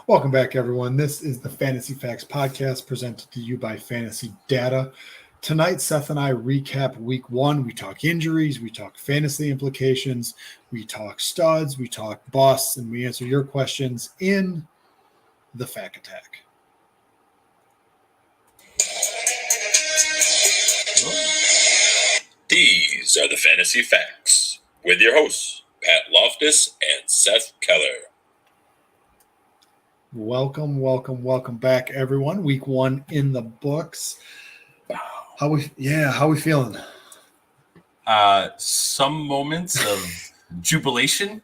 Welcome back, everyone. This is the Fantasy Facts Podcast presented to you by Fantasy Data. Tonight, Seth and I recap week one. We talk injuries, we talk fantasy implications, we talk studs, we talk busts, and we answer your questions in the Fact Attack. These are the Fantasy Facts with your hosts, Pat Loftus and Seth Keller. Welcome back, everyone. Week one in the books. How we feeling? Some moments of jubilation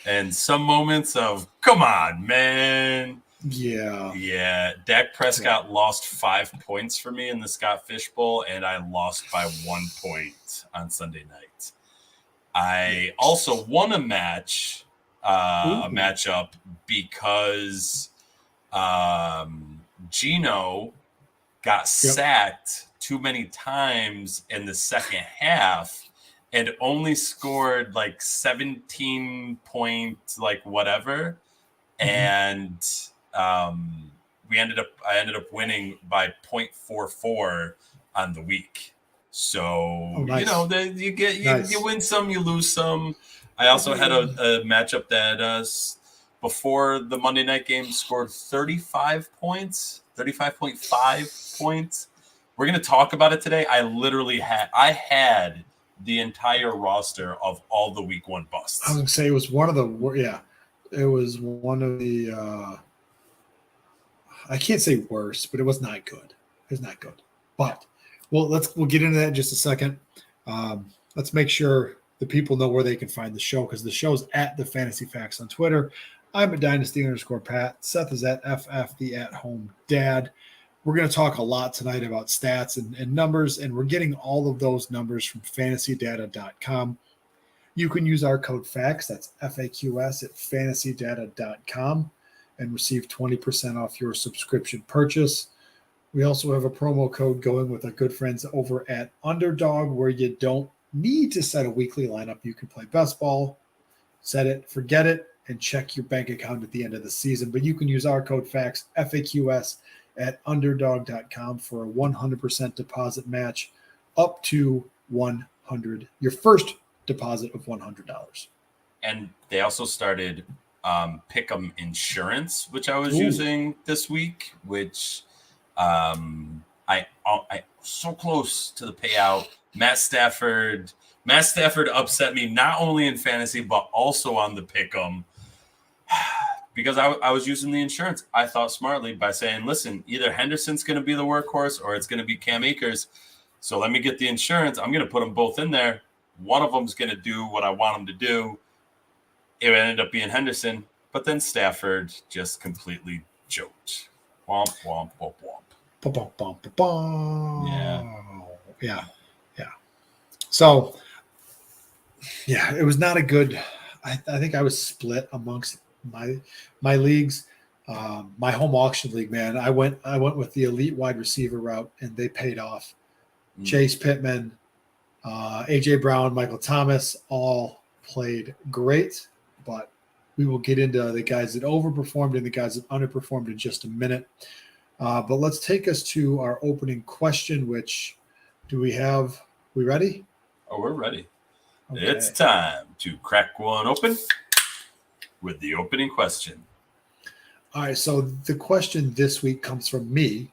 and some moments of come on, man. Yeah. Dak Prescott lost 5 points for me in the Scott Fish Bowl, and I lost by 1 point on Sunday night. I also won a matchup because Gino got sacked too many times in the second half and only scored like 17 points, like whatever. And I ended up winning by 0.44 on the week. So, nice. You win some, you lose some. I also had a matchup that before the Monday night game scored 35.5 points. We're going to talk about it today. I had the entire roster of all the week one busts. I was going to say it was one of the I can't say worse, but it was not good. But we'll get into that in just a second. Let's make sure the people know where they can find the show, because the show's at the Fantasy Facts on Twitter. I'm at Dynasty_Pat. Seth is at FF the At Home Dad. We're going to talk a lot tonight about stats and numbers, and we're getting all of those numbers from fantasydata.com. You can use our code FACTS, that's FAQS, at fantasydata.com and receive 20% off your subscription purchase. We also have a promo code going with our good friends over at Underdog, where you don't need to set a weekly lineup. You can play best ball, set it, forget it, and check your bank account at the end of the season. But you can use our code FACTS, FAQS, at underdog.com for a 100% deposit match up to $100. Your first deposit of $100. And they also started Pick'em Insurance, which I was using this week, which I so close to the payout. Matt Stafford upset me not only in fantasy but also on the Pick'em. Because I was using the insurance. I thought smartly by saying, listen, either Henderson's going to be the workhorse or it's going to be Cam Akers. So let me get the insurance. I'm going to put them both in there. One of them's going to do what I want them to do. It ended up being Henderson, but then Stafford just completely choked. Womp, womp, womp, womp. Bum, bum, bum, bum. Yeah. So, it was not a good – I think I was split amongst my leagues. My home auction league, man, I went with the elite wide receiver route, and they paid off. Chase Pittman, A.J. Brown, Michael Thomas all played great, but we will get into the guys that overperformed and the guys that underperformed in just a minute. But let's take us to our opening question, which we ready? Oh, we're ready. Okay. It's time to crack one open with the opening question. All right, so the question this week comes from me.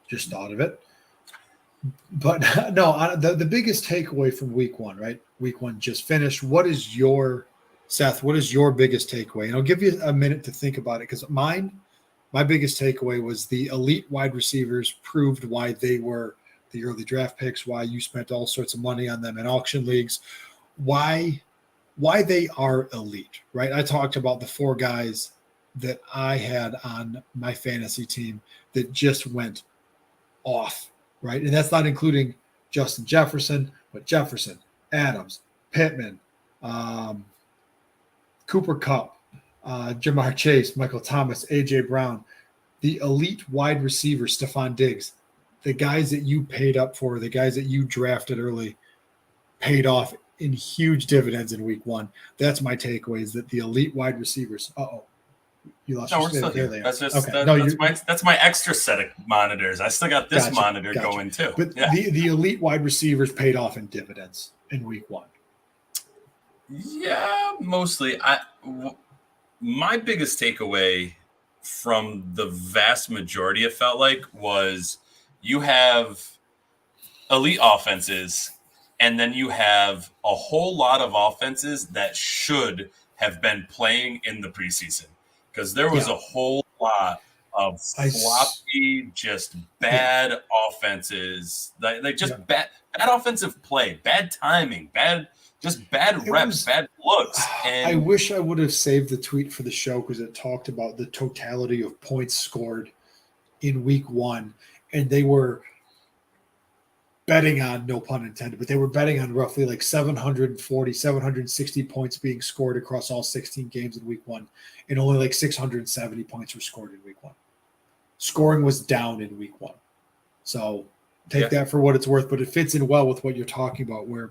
Just thought of it. But no, the biggest takeaway from week one, right? Week one just finished. What is your biggest takeaway? And I'll give you a minute to think about it, because my biggest takeaway was the elite wide receivers proved why they were the early draft picks, why you spent all sorts of money on them in auction leagues, why they are elite, right? I talked about the 4 guys that I had on my fantasy team that just went off, right? And that's not including Justin Jefferson, but Jefferson, Adams, Pittman, Cooper Kupp, Jamar Chase, Michael Thomas, A.J. Brown, the elite wide receiver, Stephon Diggs, the guys that you paid up for, the guys that you drafted early, paid off in huge dividends in week one. That's my takeaway, is that the elite wide receivers, You lost No, your we're still there here. they are. That's just Okay. that's my extra set of monitors. I still got this monitor going too. But the elite wide receivers paid off in dividends in week 1. Yeah, mostly. My biggest takeaway from the vast majority, it felt like, was you have elite offenses, and then you have a whole lot of offenses that should have been playing in the preseason, because there was a whole lot of floppy, just bad offenses, like just bad offensive play, bad timing, bad reps, bad looks. And I wish I would have saved the tweet for the show, because it talked about the totality of points scored in week 1, and they were betting on, no pun intended, but they were betting on roughly like 740, 760 points being scored across all 16 games in week 1, and only like 670 points were scored in week 1. Scoring was down in week 1. So take that for what it's worth, but it fits in well with what you're talking about, where,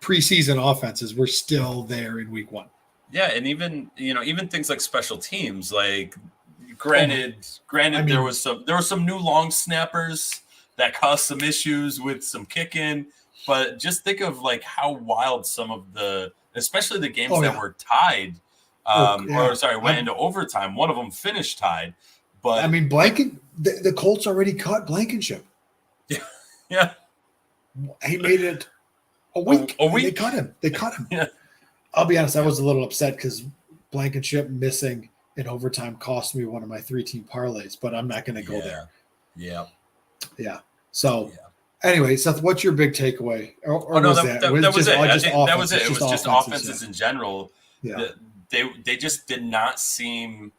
preseason offenses were still there in week 1. Yeah, and even things like special teams, like granted, there was some new long snappers that caused some issues with some kicking, but just think of like how wild some of especially the games that were tied, went into overtime. One of them finished tied, but I mean, the Colts already cut Blankenship. Yeah, he made it a week. They cut him. Yeah. I'll be honest, I was a little upset because Blankenship missing in overtime cost me one of my 3-team parlays, but I'm not going to go there. Yeah. So, anyway, Seth, what's your big takeaway? That was it. That was it. It was just offenses in general. Yeah. They just did not seem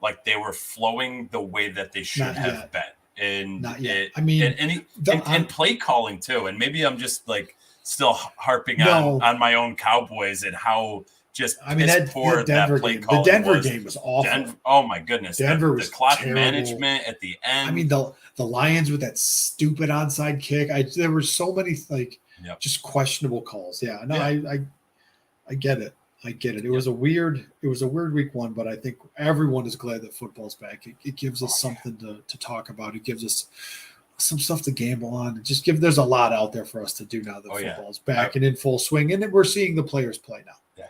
like they were flowing the way that they should have been. And not yet. And play calling too. And maybe I'm just like still harping on my own Cowboys and how just poor that play calling. The Denver game was awful. Oh my goodness. Denver was the clock terrible. Management at the end. I mean, the Lions with that stupid onside kick. There were so many just questionable calls. Yeah. No, I get it. It was a weird week 1, but I think everyone is glad that football's back. It gives us something to talk about. It gives us some stuff to gamble on. There's a lot out there for us to do now that football's back and in full swing, and we're seeing the players play now. Yeah.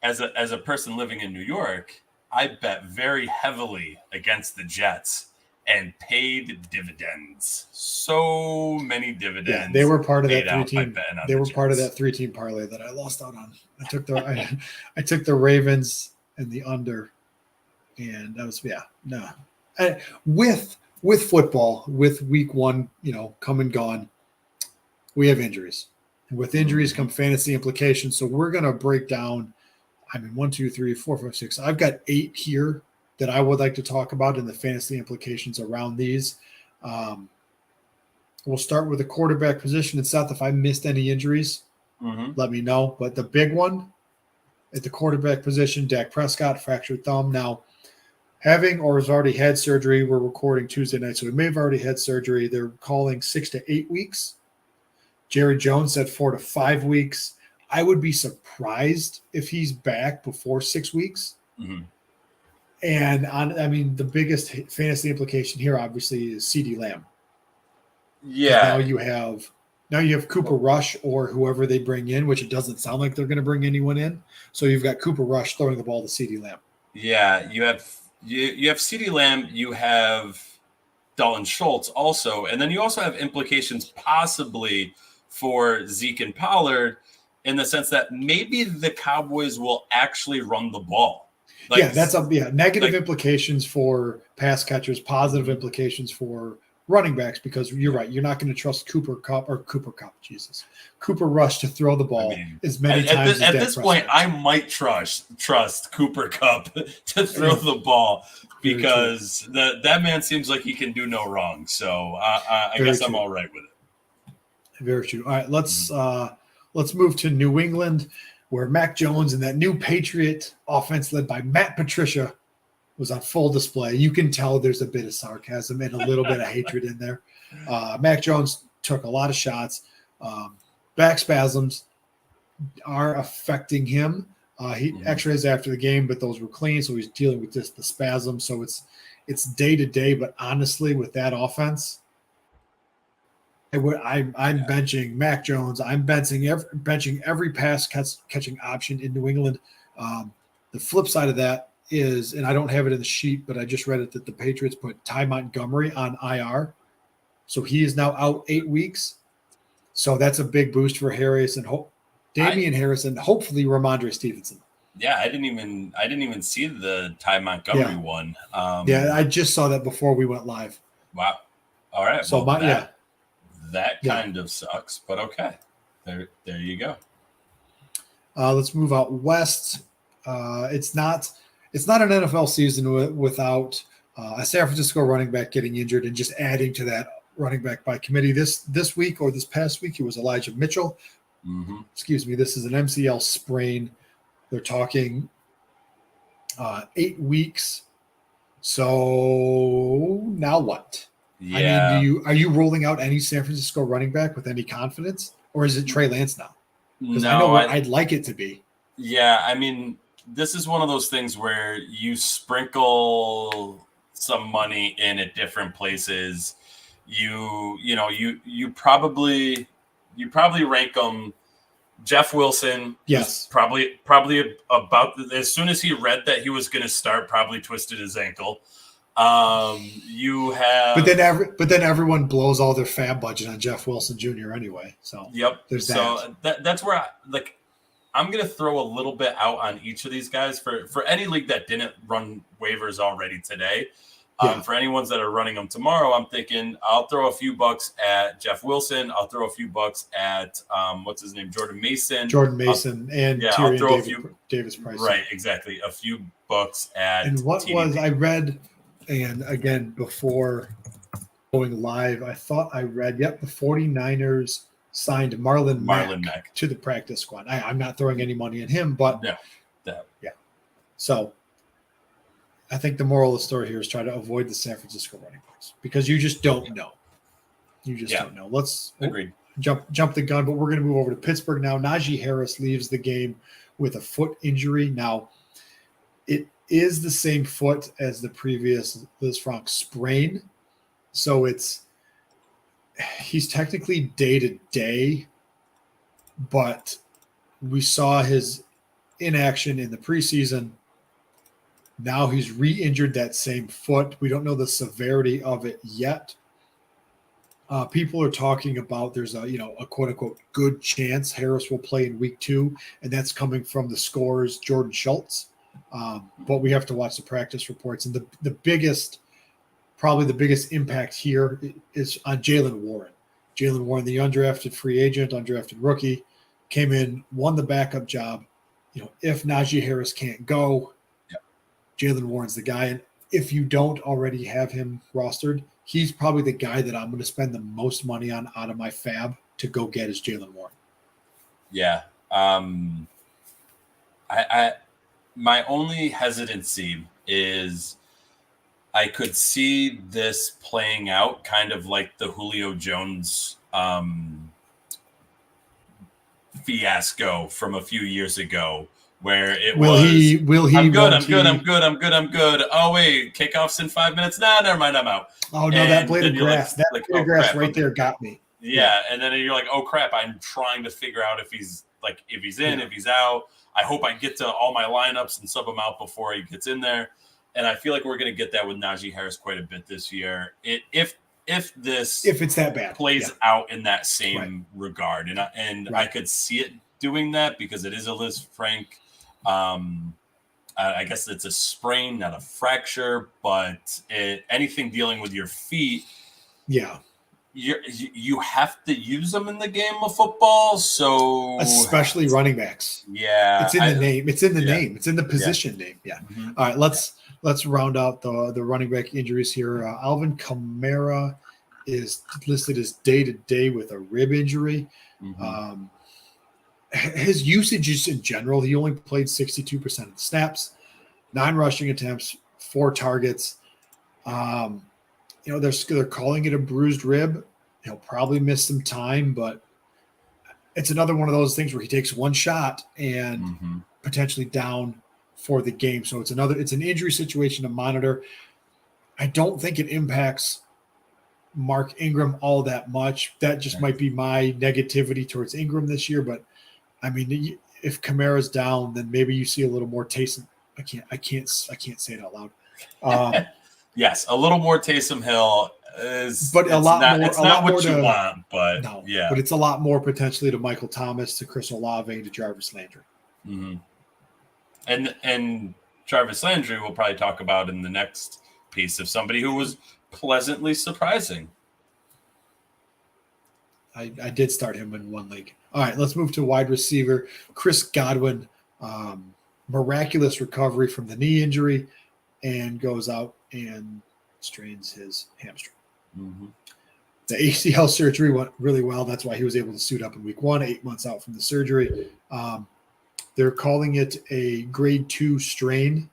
As a person living in New York, I bet very heavily against the Jets and paid dividends. So many dividends. Yeah, they were part of that 3-team. They were part of that 3-team parlay that I lost out on. I took the Ravens and the under, and that was with football, with week 1, come and gone, we have injuries. And with injuries come fantasy implications. So we're going to break down, 1, 2, 3, 4, 5, 6. I've got 8 here that I would like to talk about and the fantasy implications around these. We'll start with the quarterback position. And Seth, if I missed any injuries, let me know. But the big one at the quarterback position, Dak Prescott, fractured thumb. Now, having or has already had surgery, we're recording Tuesday night, so he may have already had surgery. They're calling 6 to 8 weeks. Jerry Jones said 4 to 5 weeks. I would be surprised if he's back before 6 weeks. And the biggest fantasy implication here, obviously, is CeeDee Lamb. Yeah. Now you have Cooper Rush or whoever they bring in, which it doesn't sound like they're going to bring anyone in. So you've got Cooper Rush throwing the ball to CeeDee Lamb. Yeah, you have CeeDee Lamb, you have Dalton Schultz also, and then you also have implications possibly for Zeke and Pollard in the sense that maybe the Cowboys will actually run the ball. Negative implications for pass catchers, positive implications for running backs, because you're right. You're not going to trust Cooper Rush to throw the ball as many times as at Dak this point, Prescott. I might trust Cooper Kupp to throw the ball because that man seems like he can do no wrong. So I guess I'm all right with it. Very true. All right, let's move to New England, where Mac Jones and that new Patriot offense led by Matt Patricia was on full display. You can tell there's a bit of sarcasm and a little bit of hatred in there. Mac Jones took a lot of shots. Back spasms are affecting him. He X-rays after the game, but those were clean, so he's dealing with just the spasm. So it's day to day. But honestly, with that offense, I'm benching Mac Jones. I'm benching every pass catching option in New England. The flip side of that is, and I don't have it in the sheet, but I just read it, that the Patriots put Ty Montgomery on IR. So he is now out 8 weeks. So that's a big boost for Harris and Damian Harris and hopefully Ramondre Stevenson. Yeah, I didn't even see the Ty Montgomery one. I just saw that before we went live. Wow. All right. So that kind of sucks, but okay. There you go. Let's move out west. It's not an NFL season without a San Francisco running back getting injured and just adding to that running back by committee. This week or this past week, it was Elijah Mitchell. Mm-hmm. Excuse me. This is an MCL sprain. They're talking 8 weeks. So now what? Yeah. I mean, are you rolling out any San Francisco running back with any confidence, or is it Trey Lance now? Because I know I'd like it to be. Yeah, I mean, this is one of those things where you sprinkle some money in at different places. You probably rank them. Jeff Wilson, yes, probably about as soon as he read that he was going to start, probably twisted his ankle. You have, but then everyone blows all their fab budget on Jeff Wilson Jr. anyway. So yep, there's that. So that's where I'm going to throw a little bit out on each of these guys for any league that didn't run waivers already today. For any ones that are running them tomorrow, I'm thinking I'll throw a few bucks at Jeff Wilson. I'll throw a few bucks at what's his name, Jordan Mason, and I'll throw Davis Price. Right, exactly. A few bucks at. And what TDP. was I read? And again, before going live, I thought I read. Yep, the 49ers signed Marlon Mack to the practice squad. I'm not throwing any money at him, but yeah. So I think the moral of the story here is try to avoid the San Francisco running backs because you just don't know. You just don't know. Let's jump the gun, but we're going to move over to Pittsburgh now. Najee Harris leaves the game with a foot injury. Now, it is the same foot as the previous Liz Frank sprain. So he's technically day to day, but we saw his inaction in the preseason. Now he's re-injured that same foot. We don't know the severity of it yet. People are talking about there's a quote unquote good chance Harris will play in week 2, and that's coming from the Score's Jordan Schultz. But we have to watch the practice reports. And probably the biggest impact here is on Jalen Warren. Jalen Warren, the undrafted free agent, undrafted rookie, came in, won the backup job. If Najee Harris can't go, Jalen Warren's the guy. And if you don't already have him rostered, he's probably the guy that I'm going to spend the most money on out of my fab to go get is Jalen Warren. Yeah. My only hesitancy is I could see this playing out kind of like the Julio Jones fiasco from a few years ago, where it will he I'm good. Oh wait, kickoff's in 5 minutes. Nah, never mind, I'm out. Oh no, that blade of grass. There got me. Yeah, and then you're like, oh crap, I'm trying to figure out if he's in, if he's out. I hope I get to all my lineups and sub him out before he gets in there. And I feel like we're going to get that with Najee Harris quite a bit this year. If it's that bad, plays out in that same regard, and I could see it doing that because it is a Liz Frank. I guess it's a sprain, not a fracture, but anything dealing with your feet, you have to use them in the game of football. So especially running backs, it's in the name. It's in the name. It's in the position name. Yeah. Mm-hmm. All right, let's round out the running back injuries here. Alvin Kamara is listed as day to day with a rib injury. Mm-hmm. His usage is in general, he only played 62% of the snaps, 9 rushing attempts, 4 targets. They're calling it a bruised rib. He'll probably miss some time, but it's another one of those things where he takes one shot and potentially down for the game. So it's an injury situation to monitor. I don't think it impacts Mark Ingram all that much. That just might be my negativity towards Ingram this year. But I mean, if Kamara's down, then maybe you see a little more Taysom. I can't say it out loud. Yes, a little more Taysom Hill is, but a lot more. It's not what you want, but no, yeah. But it's a lot more potentially to Michael Thomas, to Chris Olave, to Jarvis Landry. And Jarvis Landry we'll probably talk about in the next piece of somebody who was pleasantly surprising. I did start him in one league. All right, let's move to wide receiver. Chris Godwin, miraculous recovery from the knee injury, and goes out and strains his hamstring. The ACL surgery went really well. That's why he was able to suit up in week 1, 8 months out from the surgery. They're calling it a grade 2 strain.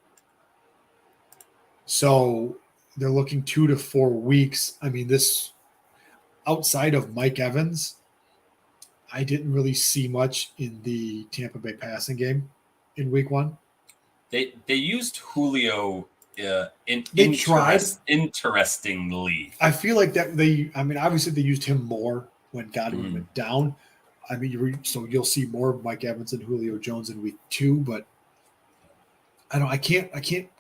So they're looking 2 to 4 weeks. I mean, this outside of Mike Evans, I didn't really see much in the Tampa Bay passing game in week 1. They used Julio interestingly. I feel like that obviously they used him more when Godwin went down. I mean, so you'll see more of Mike Evans and Julio Jones in week 2, but I can't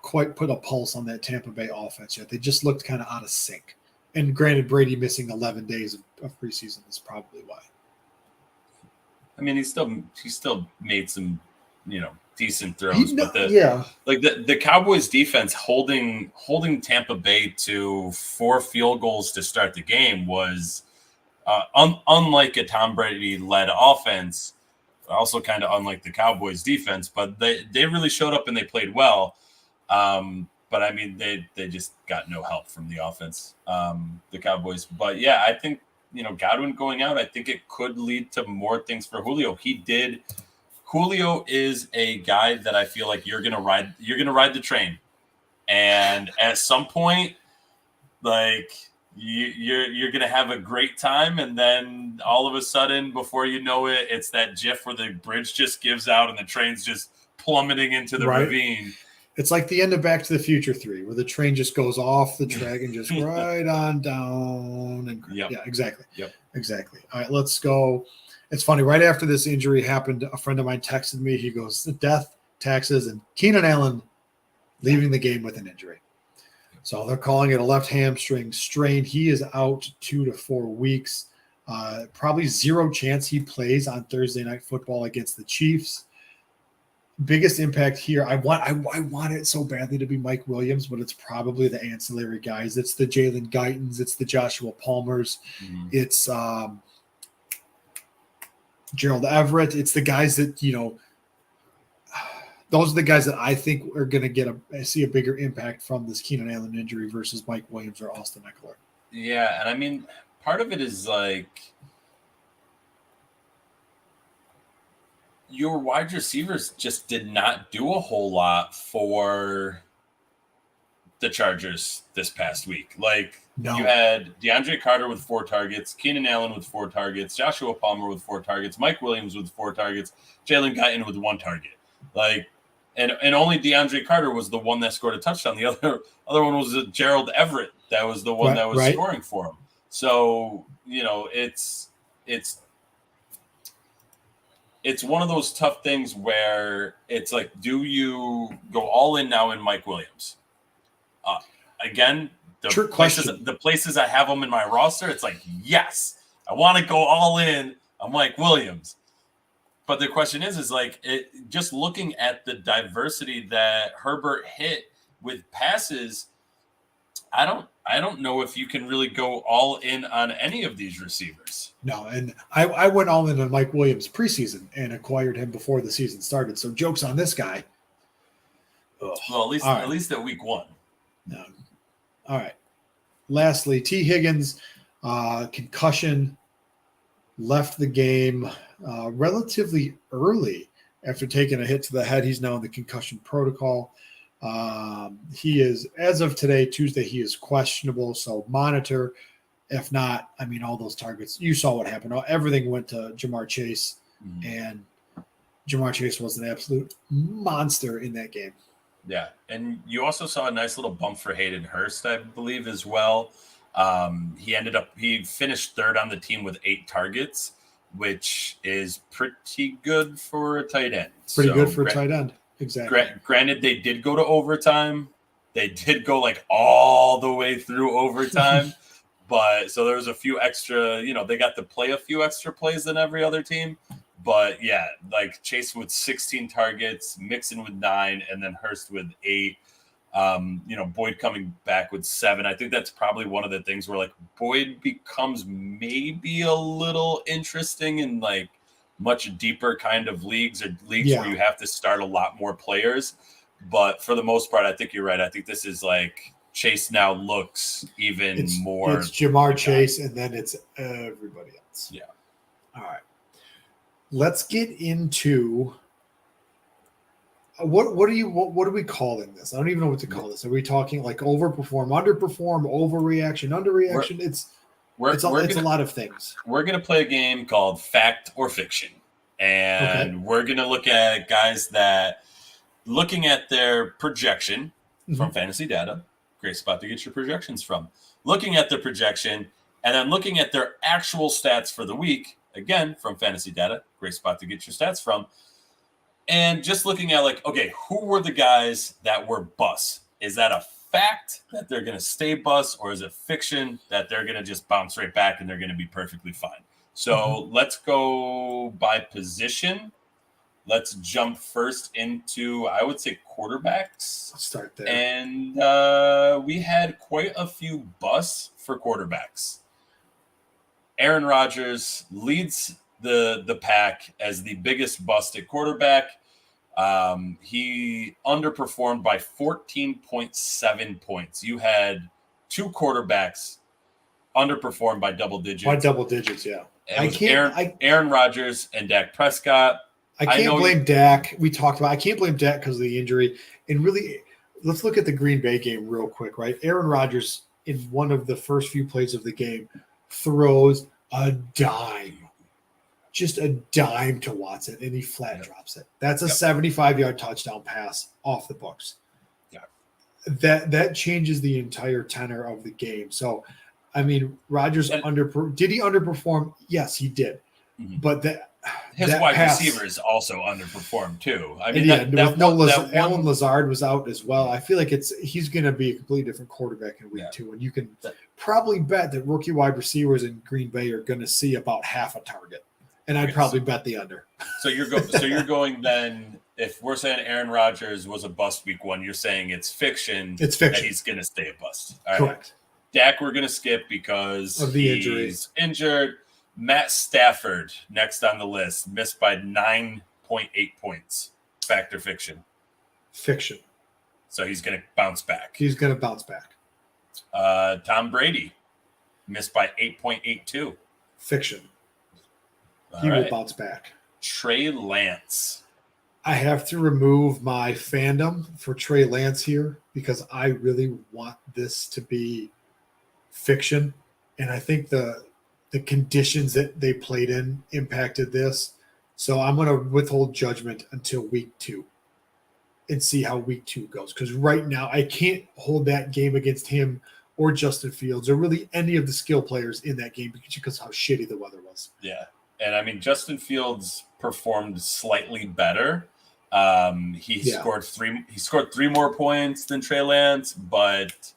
quite put a pulse on that Tampa Bay offense yet. They just looked kind of out of sync. And granted, Brady missing 11 days of preseason is probably why. I mean, he still made some, decent throws, but the Cowboys defense holding Tampa Bay to 4 field goals to start the game was unlike a Tom Brady led offense, also kind of unlike the Cowboys defense, but they really showed up and they played well. But I mean, they just got no help from the offense, the Cowboys. But yeah, I think, Godwin going out, I think it could lead to more things for Julio. Julio is a guy that I feel like you're gonna ride the train, and at some point, like you're gonna have a great time, and then all of a sudden, before you know it, it's that GIF where the bridge just gives out and the train's just plummeting into the ravine. It's like the end of Back to the Future 3, where the train just goes off the track and just right on down. And yeah, exactly. Exactly. All right, let's go. It's funny. Right after this injury happened, a friend of mine texted me. He goes, death, taxes, and Keenan Allen leaving the game with an injury. So they're calling it a left hamstring strain. He is out 2 to 4 weeks. Probably zero chance he plays on Thursday Night Football against the Chiefs. Biggest impact here. I want it so badly to be Mike Williams, but it's probably the ancillary guys. It's the Jalen Guytons. It's the Joshua Palmers. It's Gerald Everett. It's the guys that, those are the guys that I think are going to see a bigger impact from this Keenan Allen injury versus Mike Williams or Austin Eckler. Yeah, and I mean, part of it is like your wide receivers just did not do a whole lot for the Chargers this past week. Like, you had DeAndre Carter with 4 targets, Keenan Allen with 4 targets, Joshua Palmer with 4 targets, Mike Williams with 4 targets, Jalen Guyton with 1 target. Like, and only DeAndre Carter was the one that scored a touchdown. The other one was Gerald Everett. That was the one that was scoring for him. So, it's one of those tough things where it's like, do you go all in now in Mike Williams? Again, the places I have him in my roster, it's like, yes, I want to go all in on Mike Williams. But the question is like, just looking at the diversity that Herbert hit with passes, I don't know if you can really go all in on any of these receivers. No, and I went all in on Mike Williams preseason and acquired him before the season started. So joke's on this guy. Ugh. Well, at least at week 1. No. All right. Lastly, T. Higgins, concussion, left the game relatively early after taking a hit to the head. He's now in the concussion protocol. He is, as of today, Tuesday, he is questionable. So monitor If not, I mean, all those targets, you saw what happened. Everything went to Jamar Chase, and Jamar Chase was an absolute monster in that game. Yeah, and you also saw a nice little bump for Hayden Hurst, I believe, as well. He finished third on the team with 8 targets, which is pretty good for a tight end. Pretty good for a tight end. Exactly. Granted, they did go to overtime. They did go like all the way through overtime. But so there was a few extra, they got to play a few extra plays than every other team. But yeah, like Chase with 16 targets, Mixon with 9, and then Hurst with 8. Boyd coming back with 7. I think that's probably one of the things where like Boyd becomes maybe a little interesting in like much deeper kind of leagues where you have to start a lot more players. But for the most part, I think you're right. I think this is like Chase now looks even more. It's Jamar Chase, and then it's everybody else. Yeah. All right. Let's get into what are we calling this? I don't even know what to call this. Are we talking like overperform, underperform, overreaction, underreaction? It's a lot of things. We're gonna play a game called Fact or Fiction, and we're gonna look at guys that looking at their projection from fantasy data. Great spot to get your projections from. Looking at their projection and then looking at their actual stats for the week, again, from fantasy data. Great spot to get your stats from. And just looking at like, okay, who were the guys that were busts? Is that a fact that they're going to stay busts, or is it fiction that they're going to just bounce right back and they're going to be perfectly fine? So let's go by position. Let's jump first into, I would say, quarterbacks. Let's start there. And we had quite a few busts for quarterbacks. Aaron Rodgers leads the pack as the biggest bust at quarterback. He underperformed by 14.7 points. You had 2 quarterbacks underperformed by double digits. By double digits, yeah. Aaron Rodgers and Dak Prescott. I can't blame Dak. We talked about I can't blame Dak because of the injury. And really, let's look at the Green Bay game real quick, right? Aaron Rodgers, in one of the first few plays of the game, throws a dime. Just a dime to Watson, and he flat drops it. That's a 75-yard touchdown pass off the books. Yeah. That changes the entire tenor of the game. So, I mean, Rodgers did he underperform? Yes, he did. But his wide receivers also underperformed too. I mean, Alan Lazard was out as well. I feel like he's going to be a completely different quarterback in week 2, and you can probably bet that rookie wide receivers in Green Bay are going to see about half a target, and I'd probably bet the under. So you're going then. If we're saying Aaron Rodgers was a bust week 1, you're saying it's fiction. It's fiction. That he's going to stay a bust. All correct. Right. Dak, we're going to skip because of the injury. He's injured. Matt Stafford, next on the list, missed by 9.8 points. Fact or fiction? Fiction. So he's going to bounce back. Tom Brady, missed by 8.82. Fiction. He will bounce back. Trey Lance. I have to remove my fandom for Trey Lance here because I really want this to be fiction. And I think the conditions that they played in impacted this. So I'm going to withhold judgment until week 2 and see how week 2 goes. Because right now I can't hold that game against him or Justin Fields or really any of the skill players in that game because of how shitty the weather was. Yeah. And I mean, Justin Fields performed slightly better. He scored 3 more points than Trey Lance, but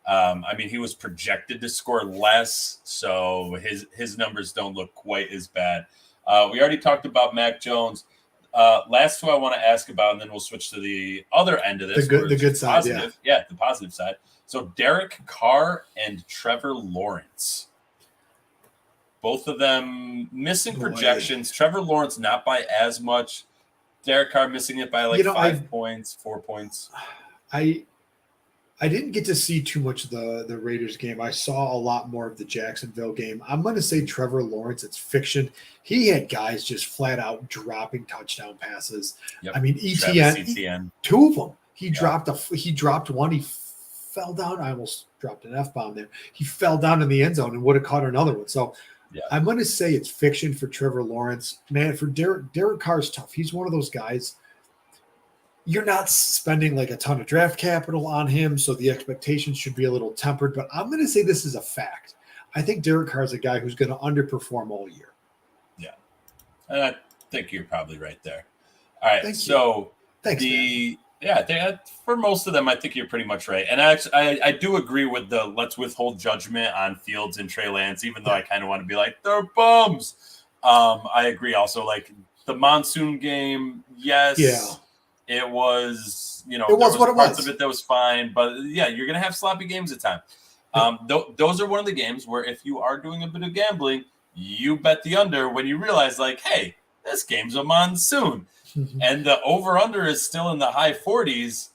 I mean, he was projected to score less, so his numbers don't look quite as bad. We already talked about Mac Jones. Last 2 I want to ask about, and then we'll switch to the other end of this. The good side, positive. Yeah, the positive side. So Derek Carr and Trevor Lawrence. Both of them missing projections. Trevor Lawrence not by as much. Derek Carr missing it by 5 points, 4 points. I didn't get to see too much of the Raiders game. I saw a lot more of the Jacksonville game. I'm going to say Trevor Lawrence. It's fiction. He had guys just flat out dropping touchdown passes. Yep. I mean, ETN, 2 of them. He dropped one. He fell down. I almost dropped an F-bomb there. He fell down in the end zone and would have caught another one. So I'm going to say it's fiction for Trevor Lawrence. Man, for Derek Carr's tough. He's one of those guys. You're not spending like a ton of draft capital on him, so the expectations should be a little tempered. But I'm going to say this is a fact. I think Derek Carr is a guy who's going to underperform all year. Yeah. And I think you're probably right there. All right. So Thanks, for most of them, I think you're pretty much right. And I do agree with the let's withhold judgment on Fields and Trey Lance, even though I kind of want to be like, they're bums. I agree also. Like the monsoon game, yes. Yeah. It was, it was what it was. Parts of it that was fine. But yeah, you're going to have sloppy games at times. Those are one of the games where if you are doing a bit of gambling, you bet the under when you realize like, hey, this game's a monsoon. Mm-hmm. And the over-under is still in the high 40s.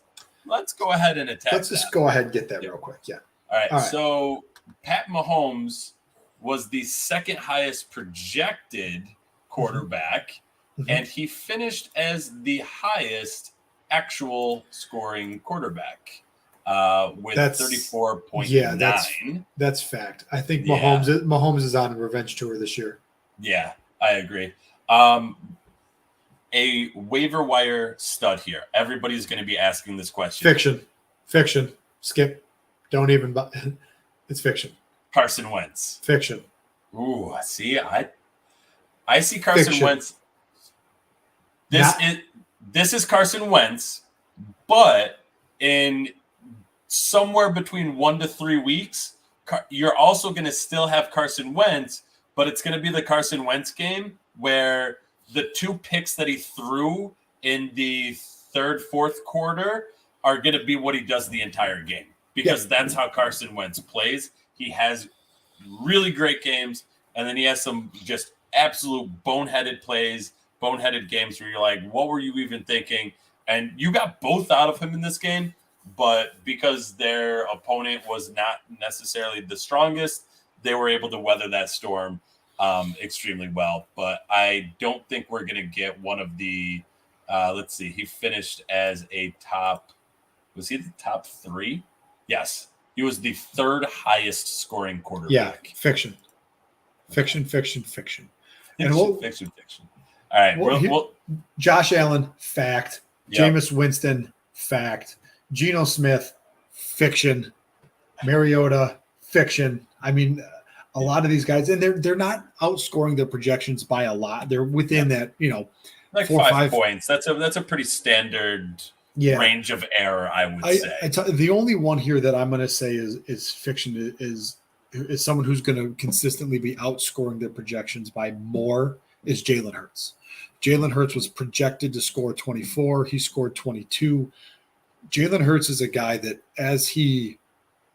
Let's go ahead and attack Let's just go ahead and get that real quick. Yeah. All right. So Pat Mahomes was the second highest projected quarterback, and he finished as the highest actual scoring quarterback with 34.9. Yeah, that's fact. I think Mahomes is on a revenge tour this year. Yeah, I agree. A waiver wire stud here. Everybody's going to be asking this question. Fiction. Skip. Don't even. It's fiction. Carson Wentz. Fiction. Ooh, see, I see Carson Wentz. This is Carson Wentz, but in somewhere between 1 to 3 weeks, you're also going to still have Carson Wentz, but it's going to be the Carson Wentz game where the 2 picks that he threw in the third, fourth quarter are going to be what he does the entire game because that's how Carson Wentz plays. He has really great games, and then he has some just absolute boneheaded plays, boneheaded games where you're like, what were you even thinking? And you got both out of him in this game, but because their opponent was not necessarily the strongest, they were able to weather that storm extremely well. But I don't think we're going to get one of the let's see, he finished as a was he the top 3? Yes, he was the third highest scoring quarterback. Yeah, fiction. And fiction. All right, Josh Allen, fact. Yep. Jameis Winston, fact. Geno Smith, fiction. Mariota, fiction. I mean, a lot of these guys, and they're not outscoring their projections by a lot. They're within that, like 4 or 5 points. That's a pretty standard range of error, I would say. The only one here that I'm going to say is fiction is someone who's going to consistently be outscoring their projections by more is Jalen Hurts. Jalen Hurts was projected to score 24. He scored 22. Jalen Hurts is a guy that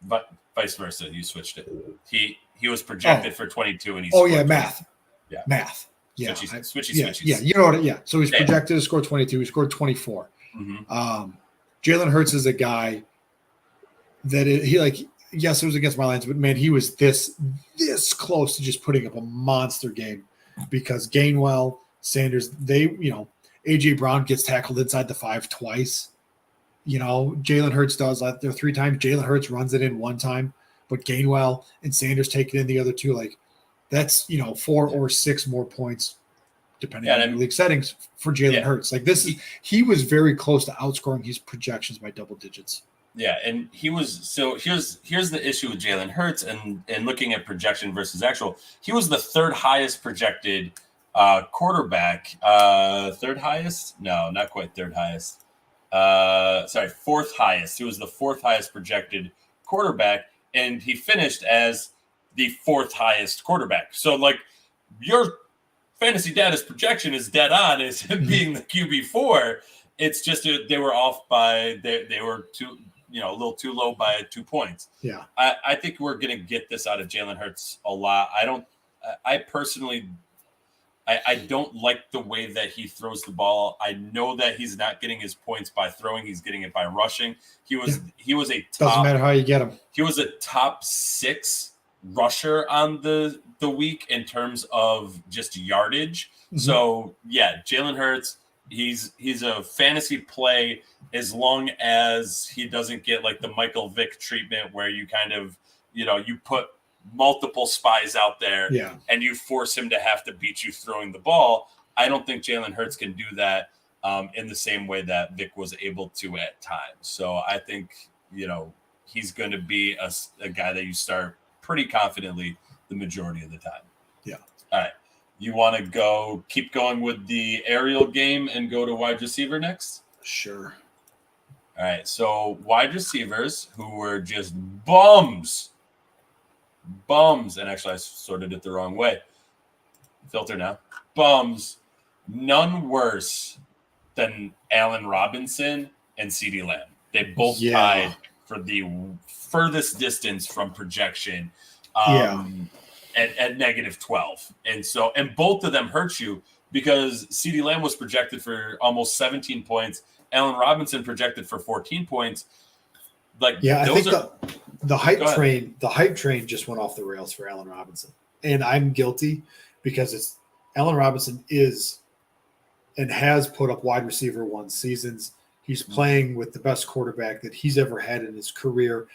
but vice versa, you switched it. He was projected for 22 and he scored math. 20. Yeah. Math. Yeah. Switchy. Yeah, you know what? Yeah. So he's projected to score 22. He scored 24. Mm-hmm. Jalen Hurts is a guy that yes, it was against my Lions, but man, he was this close to just putting up a monster game because Gainwell, Sanders, AJ Brown gets tackled inside the 5 twice. Jalen Hurts does that there 3 times. Jalen Hurts runs it in 1 time, but Gainwell and Sanders take it in the other 2. Like that's 4 or 6 more points depending on the league settings for Jalen Hurts. Like he was very close to outscoring his projections by double digits. Yeah, and he was here's the issue with Jalen Hurts and looking at projection versus actual. He was the 3rd highest projected quarterback. 3rd highest? No, not quite 3rd highest. 4th highest. He was the 4th highest projected quarterback, and he finished as the 4th highest quarterback. So, like, your fantasy data's projection is dead on as him being the QB4. It's just they were off by they were a little too low by 2 points. Yeah, I think we're gonna get this out of Jalen Hurts a lot. I personally don't like the way that he throws the ball. I know that he's not getting his points by throwing; he's getting it by rushing. He was a top, doesn't matter how you get him. He was a top 6 rusher on the week in terms of just yardage. Mm-hmm. So yeah, Jalen Hurts, he's a fantasy play as long as he doesn't get like the Michael Vick treatment where you kind of, you put multiple spies out there and you force him to have to beat you throwing the ball. I don't think Jalen Hurts can do that in the same way that Vick was able to at times. So I think, he's going to be a guy that you start pretty confidently the majority of the time. Yeah. All right. You want to keep going with the aerial game and go to wide receiver next? Sure. All right. So wide receivers who were just bums. And actually I sorted it the wrong way. Filter now. Bums. None worse than Allen Robinson and CeeDee Lamb. They both tied for the furthest distance from projection at -12. And both of them hurt you because CeeDee Lamb was projected for almost 17 points. Allen Robinson projected for 14 points. I think the hype train just went off the rails for Allen Robinson. And I'm guilty because Allen Robinson is and has put up wide receiver 1 seasons. He's playing with the best quarterback that he's ever had in his career.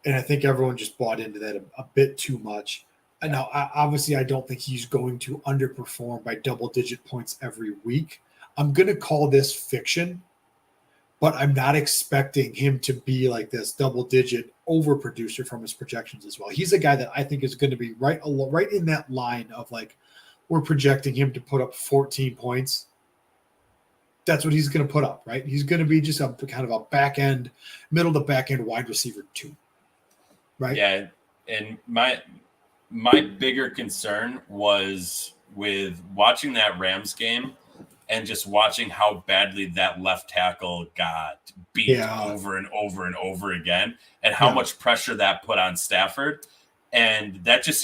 And I think everyone just bought into that a bit too much. And now, obviously, I don't think he's going to underperform by double-digit points every week. I'm going to call this fiction, but I'm not expecting him to be like this double-digit overproducer from his projections as well. He's a guy that I think is going to be right in that line of like, we're projecting him to put up 14 points. That's what he's going to put up, right? He's going to be just a kind of a middle to back end wide receiver 2, right? Yeah, and my bigger concern was with watching that Rams game and just watching how badly that left tackle got beat over and over and over again, and how much pressure that put on Stafford. And that just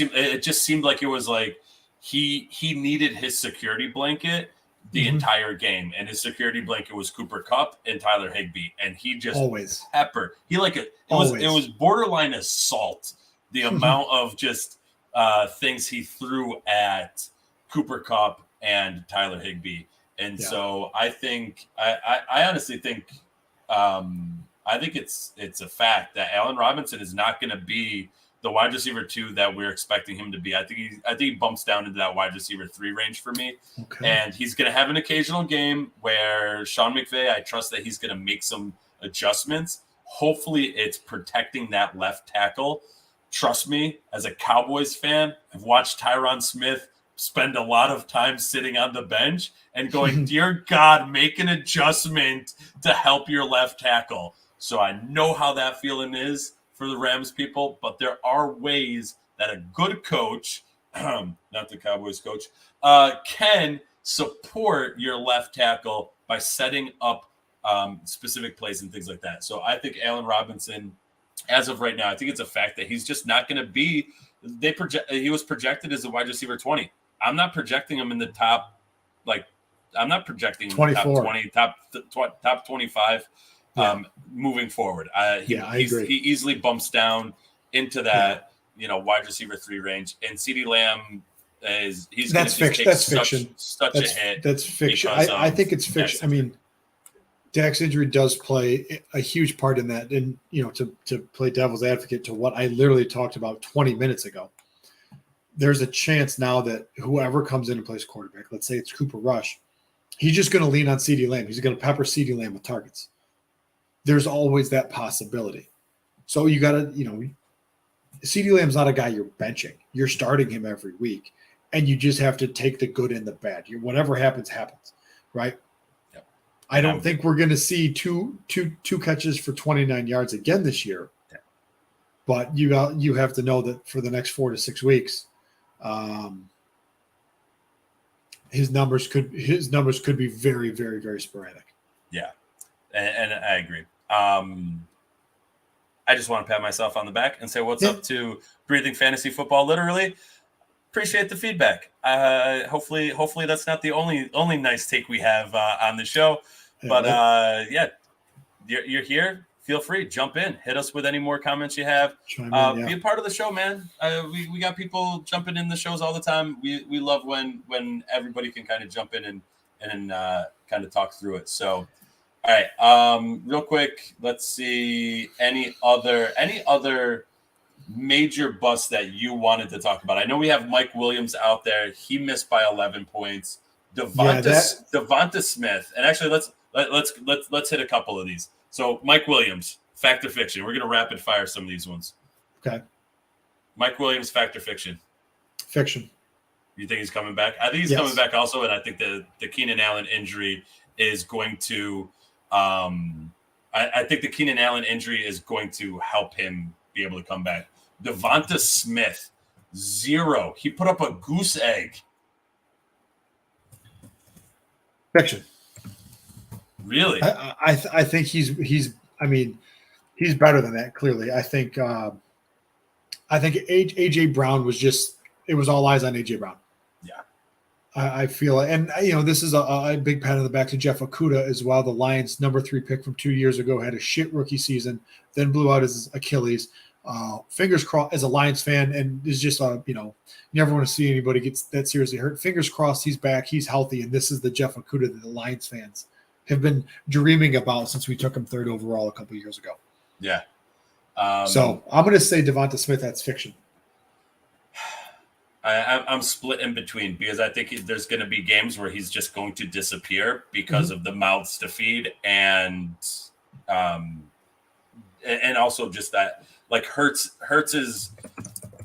seemed like it was like he needed his security blanket the entire game, and his security blanket was Cooper Kupp and Tyler Higbee, and he just always pepper. He it was borderline assault. The amount of just things he threw at Cooper Kupp and Tyler Higbee, and so I think I honestly think I think it's a fact that Allen Robinson is not going to be the wide receiver 2 that we're expecting him to be. I think he bumps down into that wide receiver 3 range for me. Okay. And he's going to have an occasional game where Sean McVay, I trust that he's going to make some adjustments. Hopefully it's protecting that left tackle. Trust me, as a Cowboys fan, I've watched Tyron Smith spend a lot of time sitting on the bench and going, dear God, make an adjustment to help your left tackle. So I know how that feeling is for the Rams people, but there are ways that a good coach, not the Cowboys coach, can support your left tackle by setting up specific plays and things like that. So I think Allen Robinson, as of right now, I think it's a fact that he's just not going to be. He was projected as a wide receiver 20. I'm not projecting him in the top, I'm not projecting him in the top 20, top 25. Moving forward, he easily bumps down into that wide receiver 3 range, and CeeDee Lamb he's that's fiction. That's fiction. Such a hit. That's fiction. I think it's fiction. I mean, Dak's injury does play a huge part in that, and to play devil's advocate to what I literally talked about 20 minutes ago. There's a chance now that whoever comes in and plays quarterback, let's say it's Cooper Rush, he's just going to lean on CeeDee Lamb. He's going to pepper CeeDee Lamb with targets. There's always that possibility. So you got to, CeeDee Lamb's not a guy you're benching. You're starting him every week, and you just have to take the good and the bad. Whatever happens, right? Yep. I don't think we're going to see two catches for 29 yards again this year. Yeah. But you have to know that for the next 4 to 6 weeks, his numbers could be very, very, very sporadic. Yeah. And I agree. I just want to pat myself on the back and say what's up to Breathing Fantasy Football. Literally, appreciate the feedback. Hopefully that's not the only nice take we have on the show. But you're here. Feel free, jump in, hit us with any more comments you have. Be a part of the show, man. We got people jumping in the shows all the time. We love when everybody can kind of jump in and kind of talk through it. So, all right, real quick, let's see any other major busts that you wanted to talk about. I know we have Mike Williams out there. He missed by 11 points. Devonta Smith, and actually let's hit a couple of these. So Mike Williams, fact or fiction? We're gonna rapid fire some of these ones. Okay. Mike Williams, fact or fiction? Fiction. You think he's coming back? I think he's coming back also, and I think the Keenan Allen injury is going to. I think the Keenan Allen injury is going to help him be able to come back. Devonta Smith, 0. He put up a goose egg. Fiction. Really? I think he's. I mean, he's better than that. Clearly, I think. I think AJ Brown was just. It was all eyes on AJ Brown. Yeah. I feel, and this is a big pat on the back to Jeff Okudah as well. The Lions' number 3 pick from 2 years ago had a shit rookie season, then blew out his Achilles. Fingers crossed as a Lions fan, and is just you never want to see anybody get that seriously hurt. Fingers crossed he's back, he's healthy, and this is the Jeff Okudah that the Lions fans have been dreaming about since we took him 3rd overall a couple of years ago. Yeah. So I'm going to say Devonta Smith. That's fiction. I'm split in between because I think there's going to be games where he's just going to disappear because of the mouths to feed and also just that like Hurts's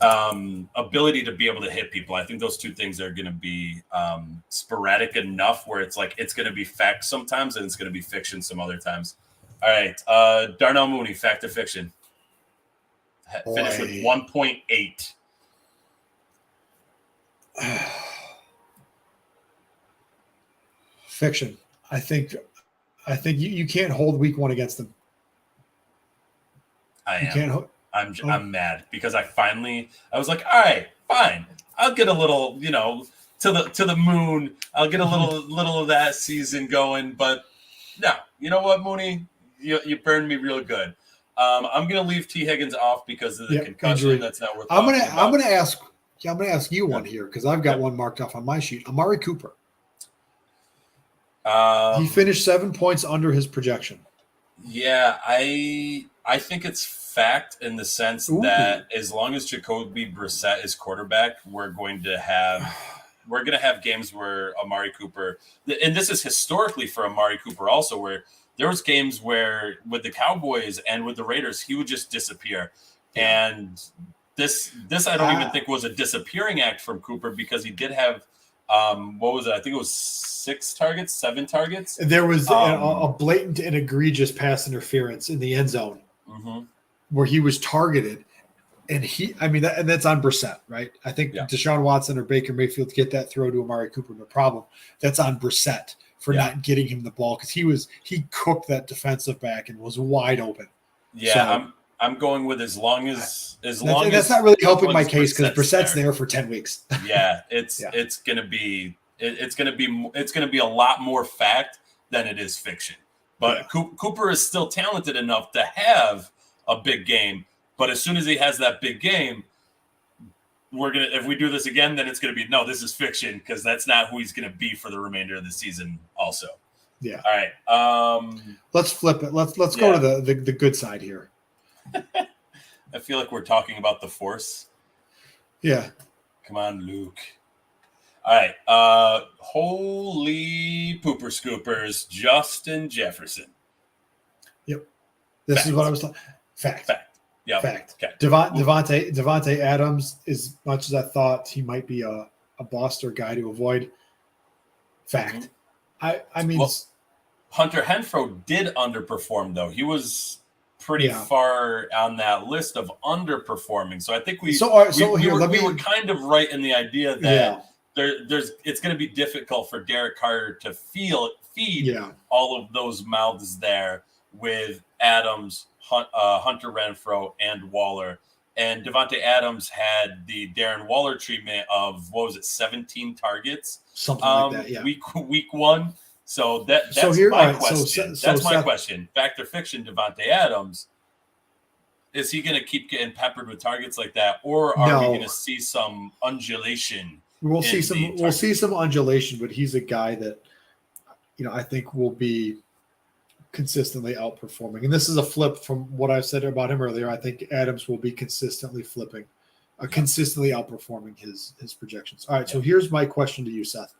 ability to be able to hit people. I think those two things are going to be sporadic enough where it's like it's going to be fact sometimes and it's going to be fiction some other times. All right, Darnell Mooney, fact or fiction? Finished with 1.8. Fiction. I think you can't hold week 1 against them. I'm mad because I was like, all right, fine. I'll get a little, to the moon. I'll get a little of that season going. But no, you know what, Mooney? You burned me real good. I'm gonna leave T. Higgins off because of the concussion. Injury. That's not worth. I'm gonna ask you one here because I've got one marked off on my sheet. Amari Cooper. He finished 7 points under his projection. Yeah, I think it's fact in the sense that as long as Jacoby Brissett is quarterback, we're going to have games where Amari Cooper, and this is historically for Amari Cooper also, where there was games where with the Cowboys and with the Raiders, he would just disappear. And this I don't even think was a disappearing act from Cooper because he did have what was it? I think it was 7 targets. There was a blatant and egregious pass interference in the end zone where he was targeted. And that's on Brissett, right? I think Deshaun Watson or Baker Mayfield get that throw to Amari Cooper, no problem. That's on Brissett for not getting him the ball because he cooked that defensive back and was wide open. Yeah, so, I'm going with as long as that's not really helping my case because Brissett's there for 10 weeks. Yeah, it's gonna be a lot more fact than it is fiction. But Cooper is still talented enough to have a big game. But as soon as he has that big game, if we do this again, then it's gonna be no, this is fiction because that's not who he's gonna be for the remainder of the season. Also, yeah. All right. Let's flip it. Let's go to the good side here. I feel like we're talking about the Force. Yeah. Come on, Luke. All right. Holy pooper scoopers, Justin Jefferson. Yep. This is what I was talking. Fact. Yeah. Fact. Okay. Devontae Adams, as much as I thought he might be a bust or guy to avoid. Fact. I mean, Hunter Renfrow did underperform though. He was pretty far on that list of underperforming. So I think we were kind of right in the idea that it's going to be difficult for Derek Carr to feed all of those mouths there with Adams, Hunter Renfrow, and Waller. And Devontae Adams had the Darren Waller treatment of 17 targets, something like that. Week 1. So that's my question. That's my question. Fact or fiction, Devontae Adams, is he going to keep getting peppered with targets like that, or are we going to see some undulation? We'll see some undulation, but he's a guy that I think will be consistently outperforming. And this is a flip from what I said about him earlier. I think Adams will be consistently consistently outperforming his projections. All right, so here's my question to you, Seth.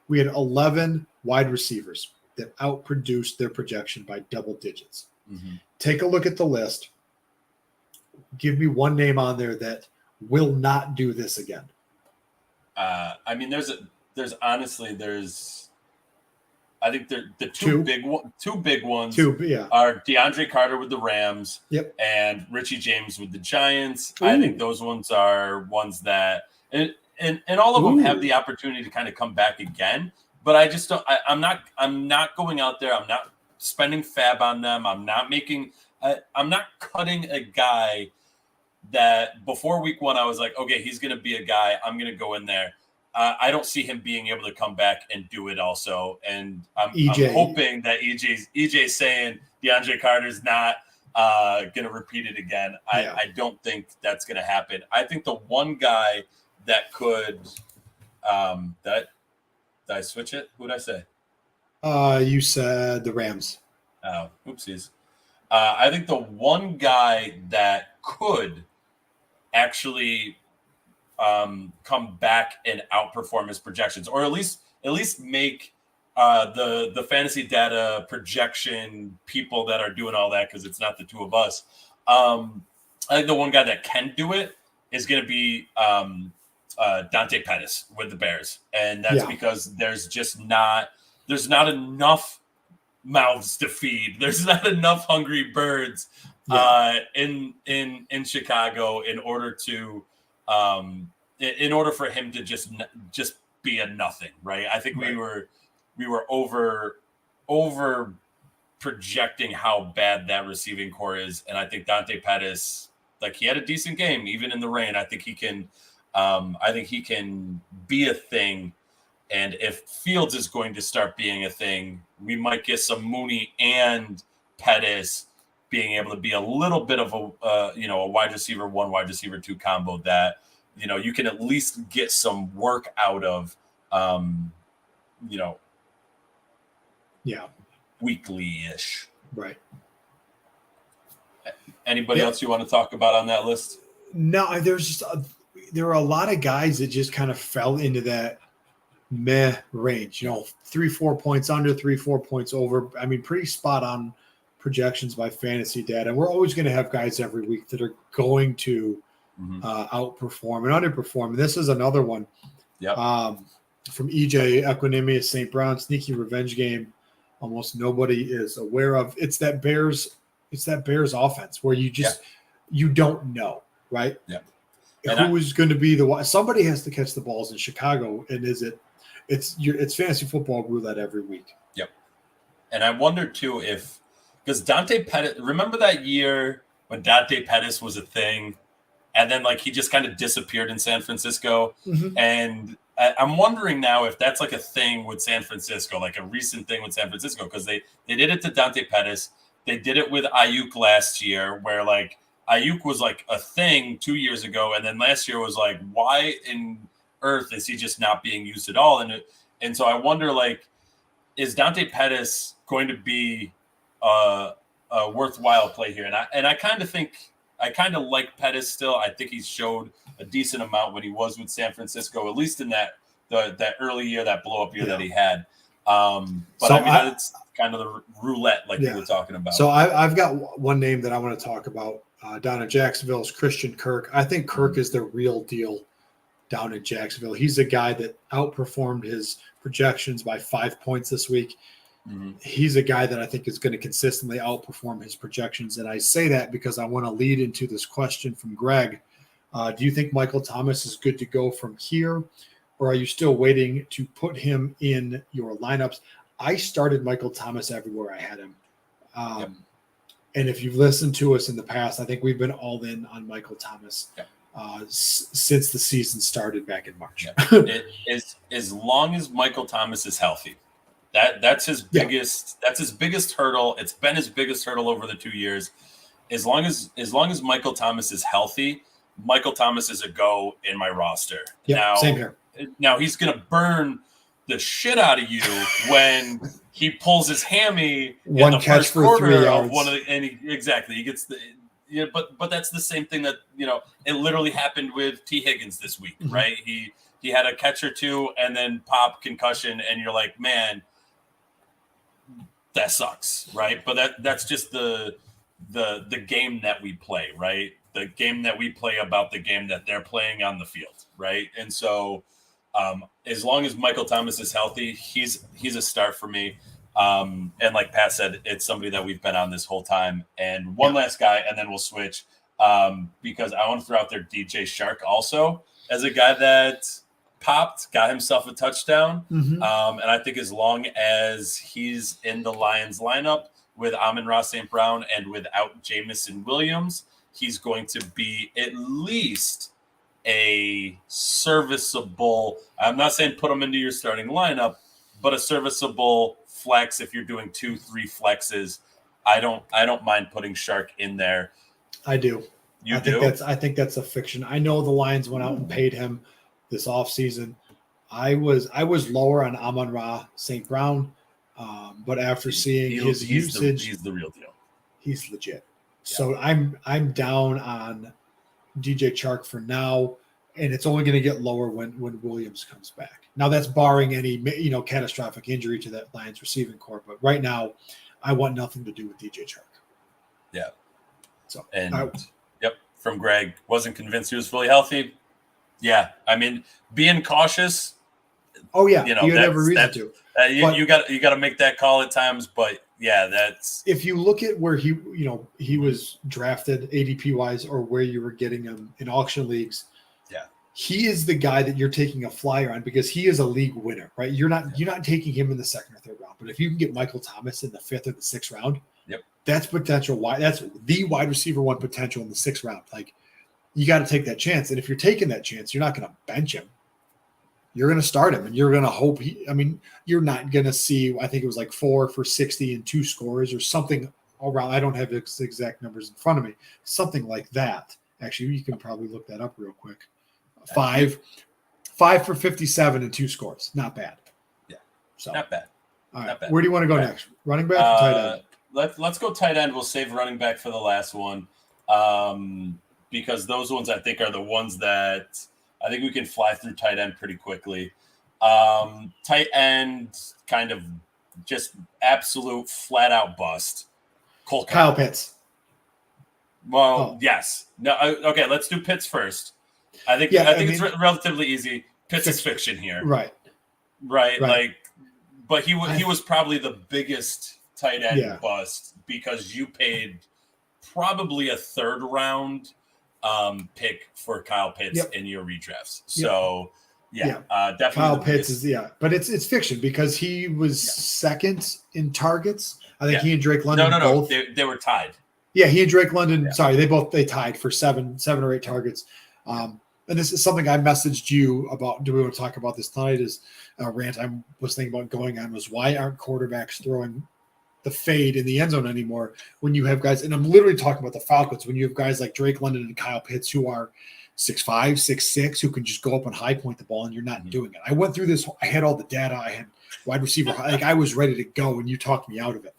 We had 11 wide receivers that outproduced their projection by double digits. Mm-hmm. Take a look at the list. Give me one name on there that will not do this again. I mean, there's I think the two big ones are DeAndre Carter with the Rams, and Richie James with the Giants. Ooh. I think those ones are ones that and all of them have the opportunity to kind of come back again. But I just don't. I'm not going out there. I'm not spending fab on them. I'm not cutting a guy that before week 1 I was like, okay, he's going to be a guy. I'm going to go in there. I don't see him being able to come back and do it also. And I'm hoping that EJ's saying DeAndre Carter's not going to repeat it again. I don't think that's going to happen. I think the one guy that could did I switch it? Who did I say? You said the Rams. Oh, oopsies. I think the one guy that could actually come back and outperform his projections, or at least make the fantasy data projection people that are doing all that, because it's not the two of us. I think the one guy that can do it is going to be Dante Pettis with the Bears, and that's because there's not enough mouths to feed. There's not enough hungry birds in Chicago in order for him to just be a nothing, right? I think we were over projecting how bad that receiving core is, and I think Dante Pettis, like, he had a decent game even in the rain. I think he can be a thing, and if Fields is going to start being a thing, we might get some Mooney and Pettis being able to be a little bit of a wide receiver 1, wide receiver 2 combo that you can at least get some work out of, weekly-ish. Right. Anybody else you want to talk about on that list? No, there are a lot of guys that just kind of fell into that meh range, 3-4 points under, 3-4 points over. I mean, pretty spot on projections by fantasy data. And we're always going to have guys every week that are going to outperform and underperform. And this is another one from EJ, Equanimous St. Brown, sneaky revenge game. Almost nobody is aware of. It's that Bears offense where you don't know, right? Yeah. Who is going to be the one? Somebody has to catch the balls in Chicago, and it's fantasy football roulette every week. Yep. And I wonder too because Dante Pettis, remember that year when Dante Pettis was a thing, and then he just kind of disappeared in San Francisco, and I'm wondering now if that's like a thing with San Francisco, like a recent thing with San Francisco, because they did it to Dante Pettis, they did it with Ayuk last year, where Ayuk was a thing 2 years ago, and then last year was why in earth is he just not being used at all? And so I wonder, is Dante Pettis going to be a worthwhile play here? And I kind of like Pettis still. I think he's showed a decent amount when he was with San Francisco, at least in that early year, that blow up year that he had. It's kind of the roulette we were talking about. So I've got one name that I want to talk about down in Jacksonville is Christian Kirk. I think Kirk is the real deal down in Jacksonville. He's a guy that outperformed his projections by 5 points this week. Mm-hmm. He's a guy that I think is going to consistently outperform his projections. And I say that because I want to lead into this question from Greg. Do you think Michael Thomas is good to go from here, or are you still waiting to put him in your lineups? I started Michael Thomas everywhere I had him. And if you've listened to us in the past, I think we've been all in on Michael Thomas since the season started back in March. As long as Michael Thomas is healthy, that's his biggest hurdle. It's been his biggest hurdle over the 2 years. As long as Michael Thomas is healthy, Michael Thomas is a go in my roster. Same here. Now he's going to burn the shit out of you when he pulls his hammy One in the catch first for quarter 3 of yards. one of the, and he gets the. Yeah, but that's the same thing that it literally happened with T. Higgins this week, right? He had a catch or two and then pop concussion, and you're like, man, that sucks, right? But that's just the game that we play, right? The game that we play about the game that they're playing on the field, right? And so, as long as Michael Thomas is healthy, he's a start for me. And like Pat said, it's somebody that we've been on this whole time. And one last guy, and then we'll switch, because I want to throw out there DJ Shark also as a guy that popped, got himself a touchdown. And I think as long as he's in the Lions lineup with Amon-Ra St. Brown and without Jamison Williams, he's going to be at least a serviceable, I'm not saying put him into your starting lineup, but a serviceable flex if you're doing 2-3 flexes. I don't mind putting Shark in there. I do. I think that's a fiction. I know the Lions went out and paid him this offseason. I was lower on Amon-Ra St. Brown, but after seeing his usage, he's the real deal. He's legit. Yeah. So I'm down on DJ Chark for now, and it's only going to get lower when Williams comes back. Now that's barring any catastrophic injury to that Lions receiving corps, but right now I want nothing to do with DJ Chark. Yeah. So from Greg, wasn't convinced he was fully healthy. Yeah, I mean, being cautious. Oh yeah, you have a reason to. You got to make that call at times, but yeah, that's. If you look at where he was drafted ADP wise, or where you were getting him in auction leagues, yeah, he is the guy that you're taking a flyer on because he is a league winner, right? You're not taking him in the 2nd or 3rd round, but if you can get Michael Thomas in the 5th or the 6th round, yep, that's potential. That's the wide receiver 1 potential in the 6th round. Like, you got to take that chance, and if you're taking that chance, you're not going to bench him. You're going to start him, and you're going to hope you're not going to see, I think it was like 4 for 60 and 2 scores or something around. I don't have the exact numbers in front of me. Something like that. Actually, you can probably look that up real quick. 5 for 57 and 2 scores. Not bad. Yeah. So not bad. All right. Not bad. Where do you want to go next? Running back or tight end? Let's go tight end. We'll save running back for the last one. Because those ones I think are the ones that I think we can fly through tight end pretty quickly. Tight end, kind of just absolute flat out bust. Kyle Pitts. Well, yes. No. Okay. Let's do Pitts first. I think it's relatively easy. Pitts is fiction here. Right. Like, but he was probably the biggest tight end bust because you paid probably a 3rd round pick for Kyle Pitts in your redrafts. So definitely Kyle Pitts is but it's fiction because he was 2nd in targets. I think he and Drake London both. They were tied. Yeah, he and Drake London. Yeah. Sorry, they tied for 7 or 8 targets. And this is something I messaged you about. Do we want to talk about this tonight? Is a rant I was thinking about going on was why aren't quarterbacks throwing the fade in the end zone anymore when you have guys, and I'm literally talking about the Falcons, when you have guys like Drake London and Kyle Pitts who are 6'5", 6'6", who can just go up and high point the ball, and you're not doing it. I went through this. I had all the data. I had wide receiver. Like, I was ready to go, and you talked me out of it.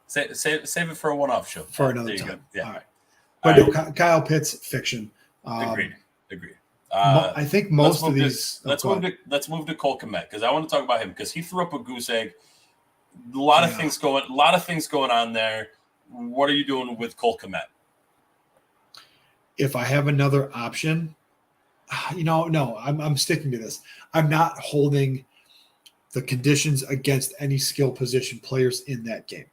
Save it for a one-off show. For another time. Yeah. All right. But no, Kyle Pitts, fiction. Agreed. I think most of these. Let's move to Cole Kmet because I want to talk about him because he threw up a goose egg. A lot of things going on there. What are you doing with Cole Kmet? If I have another option, no, I'm sticking to this. I'm not holding the conditions against any skill position players in that game.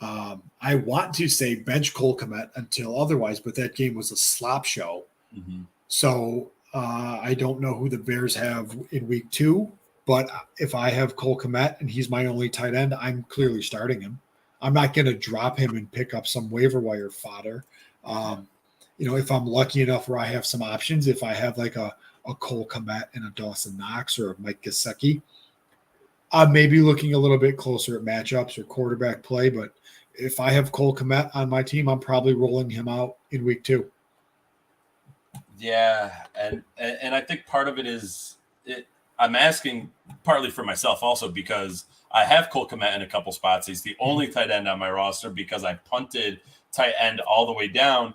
I want to say bench Cole Kmet until otherwise, but that game was a slop show. Mm-hmm. So I don't know who the Bears have in week 2. But if I have Cole Kmet and he's my only tight end, I'm clearly starting him. I'm not going to drop him and pick up some waiver wire fodder. If I'm lucky enough where I have some options, if I have like a Cole Kmet and a Dawson Knox or a Mike Gesicki, I may be looking a little bit closer at matchups or quarterback play. But if I have Cole Kmet on my team, I'm probably rolling him out in week 2. Yeah, and I think part of it is I'm asking partly for myself also because I have Cole Kmet in a couple spots. He's the only tight end on my roster because I punted tight end all the way down.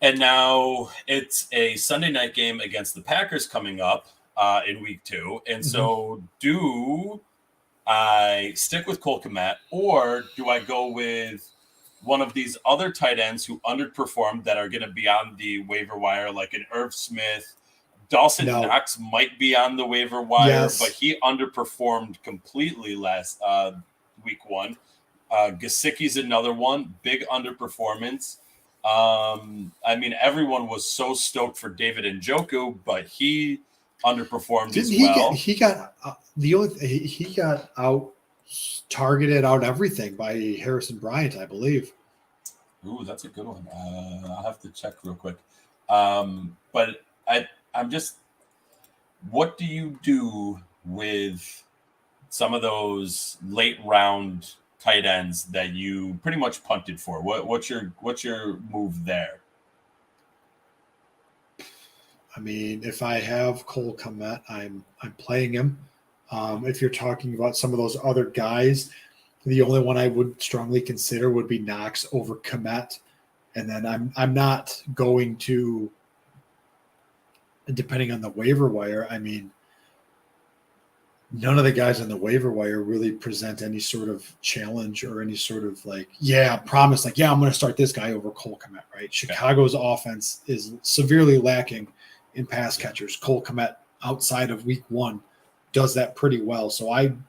And now it's a Sunday night game against the Packers coming up in week 2. And so do I stick with Cole Kmet or do I go with one of these other tight ends who underperformed that are going to be on the waiver wire, like an Irv Smith? Dawson Knox might be on the waiver wire, but he underperformed completely last week 1. Gesicki's another one, big underperformance. I mean, everyone was so stoked for David Njoku, but he underperformed as well. He got out targeted out everything by Harrison Bryant, I believe. Ooh, that's a good one. I'll have to check real quick. But I'm just, what do you do with some of those late round tight ends that you pretty much punted for? What's your move there? I mean, if I have Cole Kmet, I'm playing him. If you're talking about some of those other guys, the only one I would strongly consider would be Knox over Kmet. And then I'm not going to, depending on the waiver wire, I mean, none of the guys on the waiver wire really present any sort of challenge or any sort of promise. I'm going to start this guy over Cole Kmet, right? Chicago's offense is severely lacking in pass catchers. Cole Kmet, outside of week 1, does that pretty well. So I'm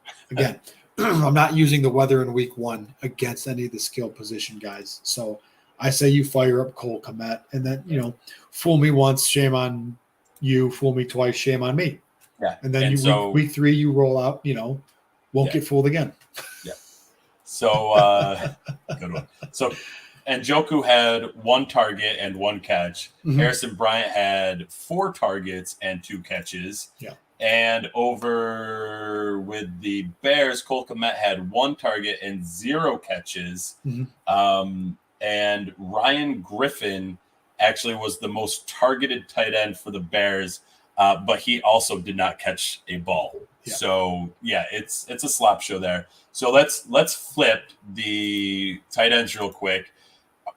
not using the weather in week 1 against any of the skill position guys. So I say you fire up Cole Kmet and then, fool me once, shame on you, fool me twice, shame on me. Yeah. And then week 3, you roll out, won't get fooled again. Yeah. So good one. So Njoku had 1 target and 1 catch. Harrison Bryant had 4 targets and 2 catches. Yeah. And over with the Bears, Cole Kmet had 1 target and 0 catches. And Ryan Griffin actually was the most targeted tight end for the Bears, but he also did not catch a ball. Yeah. So it's a slop show there. So let's flip the tight ends real quick.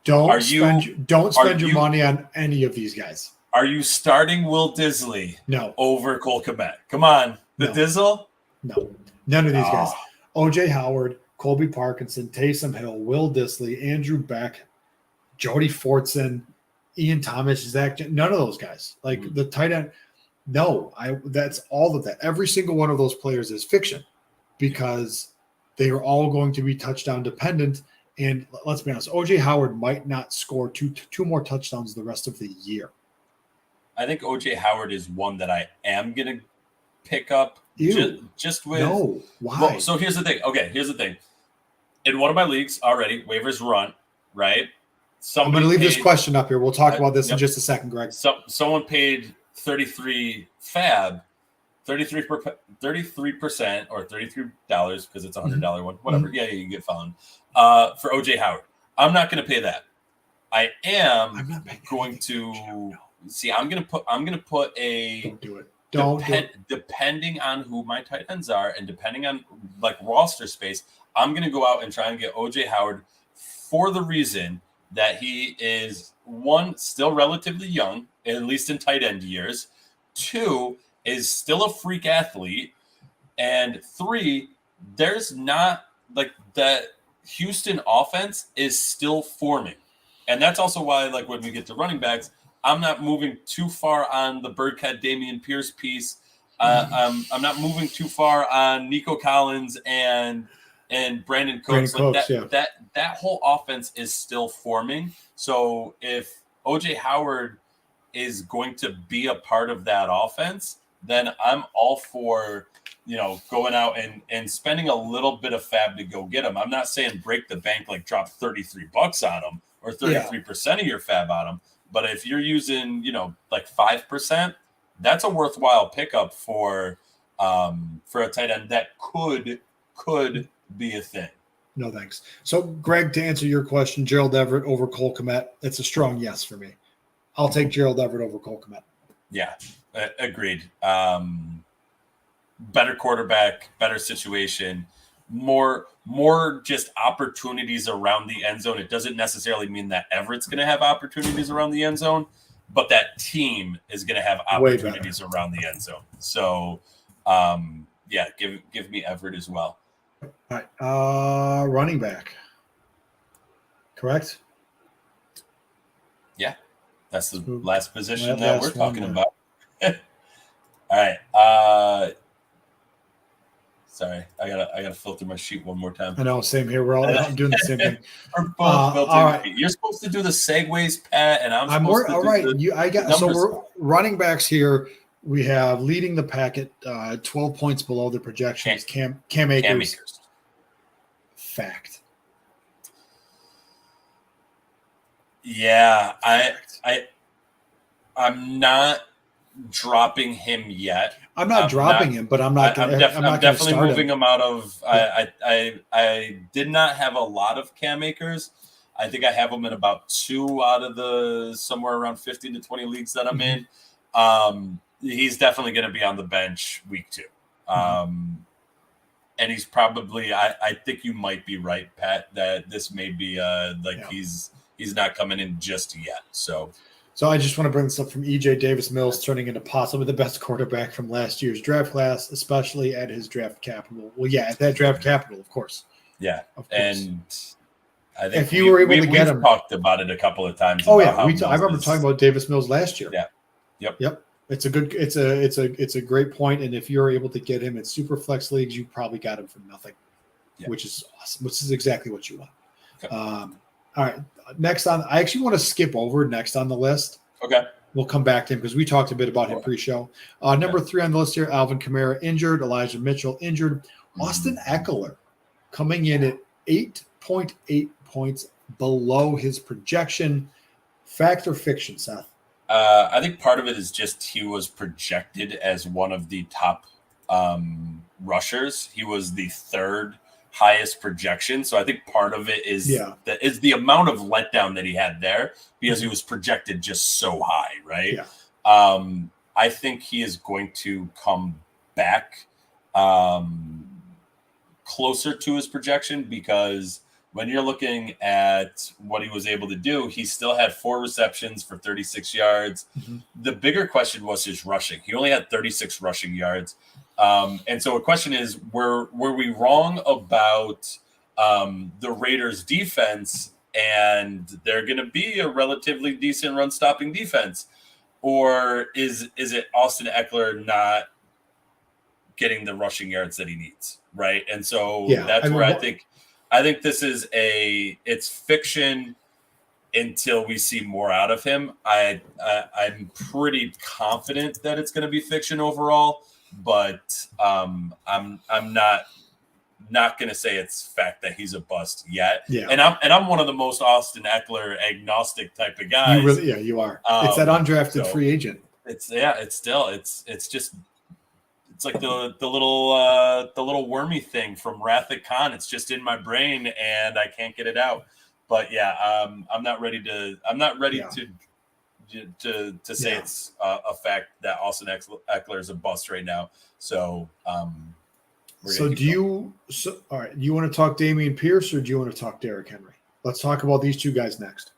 Don't spend your money on any of these guys. Are you starting Will Disley? No. Over Cole Kmet? Come on, Dizzle? No, none of these guys. OJ Howard, Colby Parkinson, Taysom Hill, Will Disley, Andrew Beck, Jody Fortson, Ian Thomas, Zach. None of those guys. The tight end. No, that's all of that. Every single one of those players is fiction because they are all going to be touchdown dependent. And let's be honest, OJ Howard might not score two more touchdowns the rest of the year. I think OJ Howard is one that I am going to pick up just with. No, why? Well, so here's the thing. Okay, here's the thing. In one of my leagues already, waivers run, right? I'm going to leave this question up here. We'll talk about this in just a second, Greg. Someone paid 33 or $33 because it's $100 one, whatever. Yeah, you can get found for OJ Howard. I'm not going to pay that. I'm going to see. I'm going to put a. Don't do it. Depending on who my tight ends are and depending on roster space, I'm going to go out and try and get OJ Howard for the reason that he is, 1, still relatively young, at least in tight end years. 2, is still a freak athlete. And 3, there's not that Houston offense is still forming. And that's also why, when we get to running backs, I'm not moving too far on the Birdcat Dameon Pierce piece. I'm not moving too far on Nico Collins and Brandon Cooks. That whole offense is still forming. So if OJ Howard is going to be a part of that offense, then I'm all for going out and spending a little bit of fab to go get him. I'm not saying break the bank, drop $33 on him or 33% of your fab on him. But if you're using 5%, that's a worthwhile pickup for a tight end that could be a thing. No, thanks. So, Greg, to answer your question, Gerald Everett over Cole Kmet, it's a strong yes for me. I'll take Gerald Everett over Cole Kmet. Yeah, agreed. better quarterback, better situation, more just opportunities around the end zone. It doesn't necessarily mean that Everett's going to have opportunities around the end zone, but that team is going to have opportunities around the end zone. So, give me Everett as well. All right, running back. Correct? Yeah, that's the last position that we're talking about. All right. Sorry, I gotta filter my sheet one more time. I know, same here. I'm doing the same thing. We're both filtering. Right. You're supposed to do the segues, Pat, and I'm supposed to do we're running backs here. We have leading the packet, 12 points below the projections. Cam Akers. Fact. Yeah, I'm not dropping him yet. I'm not dropping him, but I'm definitely moving him out of. I did not have a lot of Cam Akers. I think I have him in about 2 out of the somewhere around 15 to 20 leagues that I'm in. He's definitely going to be on the bench week 2. And he's probably. I think you might be right, Pat, that this may be he's not coming in just yet. So I just want to bring this up from E.J. Davis Mills turning into possibly the best quarterback from last year's draft class, especially at his draft capital. Well, yeah, at that draft capital, of course. Yeah, of course. And I think if you were able to get him, talked about it a couple of times. Oh yeah, I remember talking about Davis Mills last year. Yeah, yep. It's a great point, and if you're able to get him in super flex leagues, you probably got him for nothing, which is awesome. Which is exactly what you want. Okay. All right. Next on, I actually want to skip over next on the list. Okay. We'll come back to him because we talked a bit about him pre-show. Number 3 on the list here, Alvin Kamara injured, Elijah Mitchell injured, Austin Eckler coming in at 8.8 points below his projection. Fact or fiction, Seth? I think part of it is just he was projected as one of the top rushers. He was the 3rd highest projection. So I think part of it is the amount of letdown that he had there because he was projected just so high, right? Yeah. I think he is going to come back closer to his projection because when you're looking at what he was able to do, he still had 4 receptions for 36 yards. The bigger question was his rushing. He only had 36 rushing yards. And so a question is, were we wrong about the Raiders defense and they're going to be a relatively decent run stopping defense? Or is it Austin Eckler not getting the rushing yards that he needs? Right. And so I think this is it's fiction until we see more out of him. I'm pretty confident that it's going to be fiction overall. But I'm not going to say it's fact that he's a bust yet. Yeah. And I'm one of the most Austin Eckler agnostic type of guys. You are. It's that undrafted free agent. It's like the little wormy thing from Wrath of Khan. It's just in my brain and I can't get it out. But yeah, I'm not ready to say it's a fact that Austin Eckler is a bust right now. So, all right. Do you want to talk Dameon Pierce or do you want to talk Derrick Henry? Let's talk about these 2 guys next.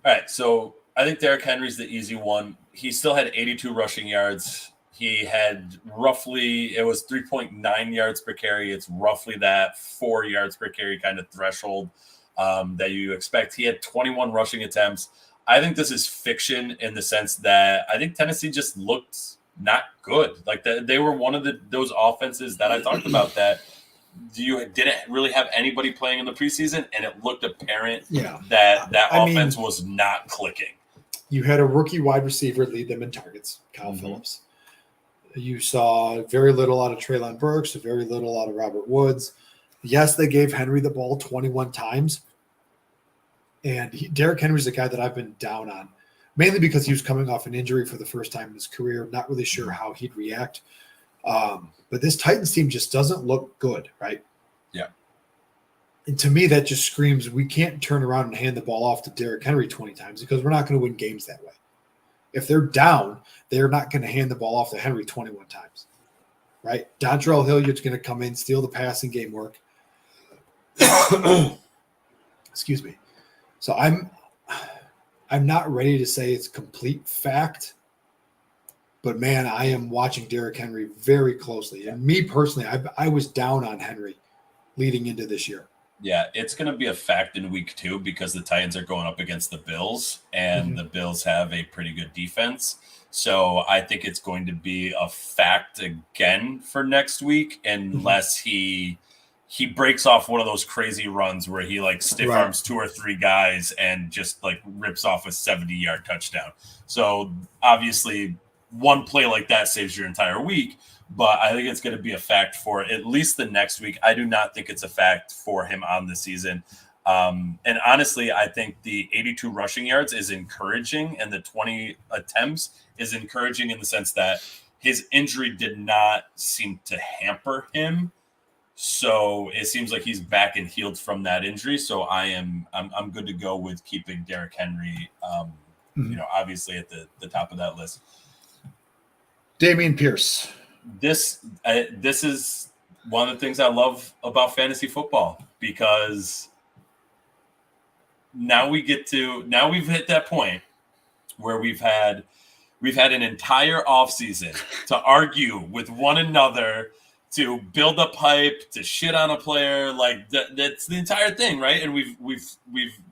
All right. So I think Derrick Henry's the easy one. He still had 82 rushing yards. He had it was 3.9 yards per carry. It's roughly that 4 yards per carry kind of threshold that you expect. He had 21 rushing attempts. I think this is fiction in the sense that I think Tennessee just looked not good. Like they were one of those offenses that I talked about that you didn't really have anybody playing in the preseason, and it looked apparent that offense was not clicking. You had a rookie wide receiver lead them in targets, Kyle Phillips. You saw very little out of Treylon Burks, very little out of Robert Woods. Yes, they gave Henry the ball 21 times. And Derrick Henry's a guy that I've been down on, mainly because he was coming off an injury for the first time in his career. Not really sure how he'd react. But this Titans team just doesn't look good, right? Yeah. And to me, that just screams we can't turn around and hand the ball off to Derrick Henry 20 times because we're not going to win games that way. If they're down, they're not going to hand the ball off to Henry 21 times. right? Dontrell Hilliard's going to come in, steal the passing game work. Excuse me. So I'm not ready to say it's complete fact, but man, I am watching Derrick Henry very closely. And me personally, I was down on Henry leading into this year. Yeah, it's going to be a fact in week 2 because the Titans are going up against the Bills, and the Bills have a pretty good defense. So I think it's going to be a fact again for next week, unless he breaks off one of those crazy runs where he like stiff arms 2 or 3 guys and just like rips off a 70-yard touchdown. So obviously one play like that saves your entire week. But I think it's going to be a fact for at least the next week. I do not think it's a fact for him on the season. And honestly, I think the 82 rushing yards is encouraging, and the 20 attempts is encouraging in the sense that his injury did not seem to hamper him. So it seems like he's back and healed from that injury. So I'm good to go with keeping Derrick Henry, obviously at the top of that list. Dameon Pierce. This is one of the things I love about fantasy football, because now we've hit that point where we've had an entire offseason to argue with one another, to build up hype, to shit on a player. Like that's the entire thing, right? And we've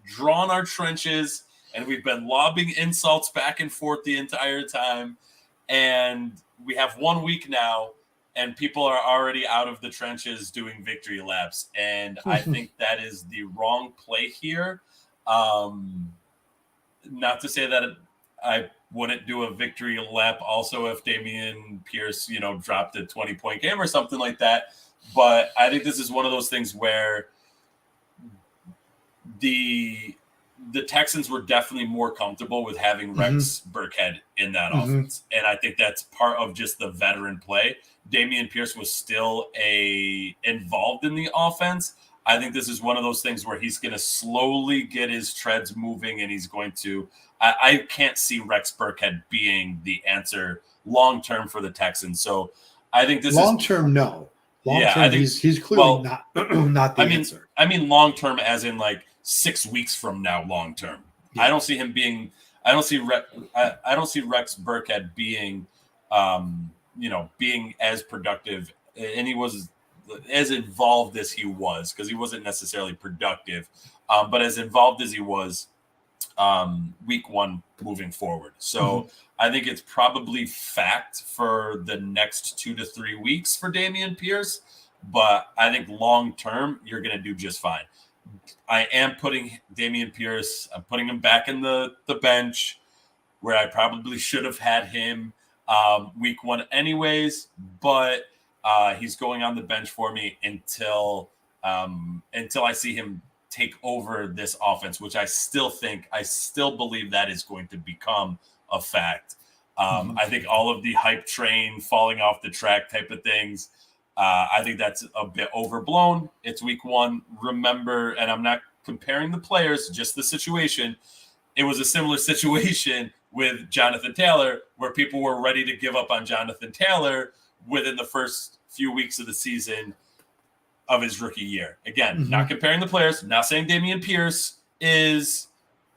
drawn our trenches, and we've been lobbing insults back and forth the entire time. And we have 1 week now, and people are already out of the trenches doing victory laps. And I think that is the wrong play here. Not to say that I wouldn't do a victory lap also if Dameon Pierce, dropped a 20-point game or something like that. But I think this is one of those things where the Texans were definitely more comfortable with having Rex Burkhead in that offense. And I think that's part of just the veteran play. Dameon Pierce was still involved in the offense. I think this is one of those things where he's going to slowly get his treads moving, and he's going to I can't see Rex Burkhead being the answer long-term for the Texans. So I think this long-term, no. Long-term, I think he's clearly not the answer. I mean long-term as in like 6 weeks from now, long term. Yeah. I don't see him being. I don't see Rex Burkhead being, being as productive, and he was as involved as he was, because he wasn't necessarily productive, but as involved as he was week 1 moving forward. So I think it's probably fact for the next 2 to 3 weeks for Dameon Pierce, but I think long term you're going to do just fine. I am putting Dameon Pierce, I'm putting him back in the bench where I probably should have had him week 1 anyways, but he's going on the bench for me until I see him take over this offense, which I still believe that is going to become a fact. I think all of the hype train falling off the track type of things, I think that's a bit overblown. It's week 1. Remember, and I'm not comparing the players, just the situation. It was a similar situation with Jonathan Taylor, where people were ready to give up on Jonathan Taylor within the first few weeks of the season of his rookie year. Again, not comparing the players, not saying Dameon Pierce is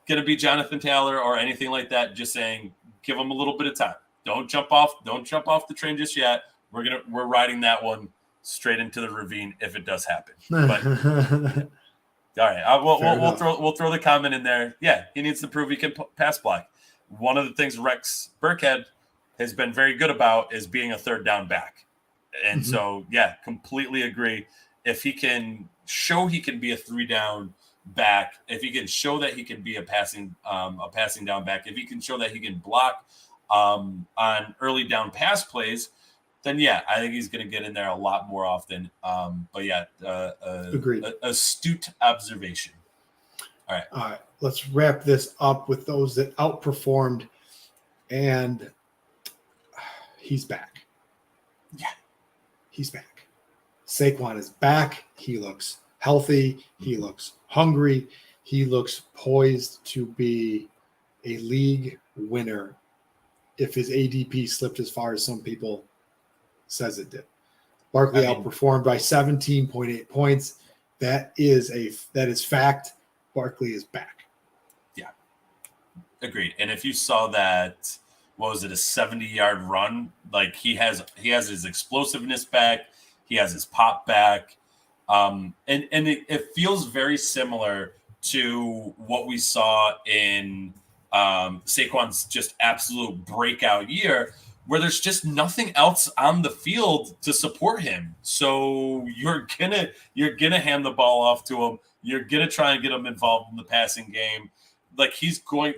going to be Jonathan Taylor or anything like that. Just saying, give him a little bit of time. Don't jump off the train just yet. We're riding that one straight into the ravine if it does happen. But all right, we'll throw the comment in there. Yeah, he needs to prove he can pass block. One of the things Rex Burkhead has been very good about is being a third down back. And so, yeah, completely agree. If he can show he can be a 3-down back, if he can show that he can be a passing down back, if he can show that he can block on early down pass plays, then yeah, I think he's going to get in there a lot more often. But yeah, agreed. Astute observation. All right. Let's wrap this up with those that outperformed, and he's back. Yeah, he's back. Saquon is back. He looks healthy. He looks hungry. He looks poised to be a league winner if his ADP slipped as far as some people says it did. Barkley outperformed by 17.8 points. That is fact. Barkley is back. Yeah, agreed. And if you saw that, what was it, a 70-yard run? Like he has his explosiveness back. He has his pop back. And it feels very similar to what we saw in Saquon's just absolute breakout year, where there's just nothing else on the field to support him. So you're gonna hand the ball off to him. You're gonna try and get him involved in the passing game. Like he's going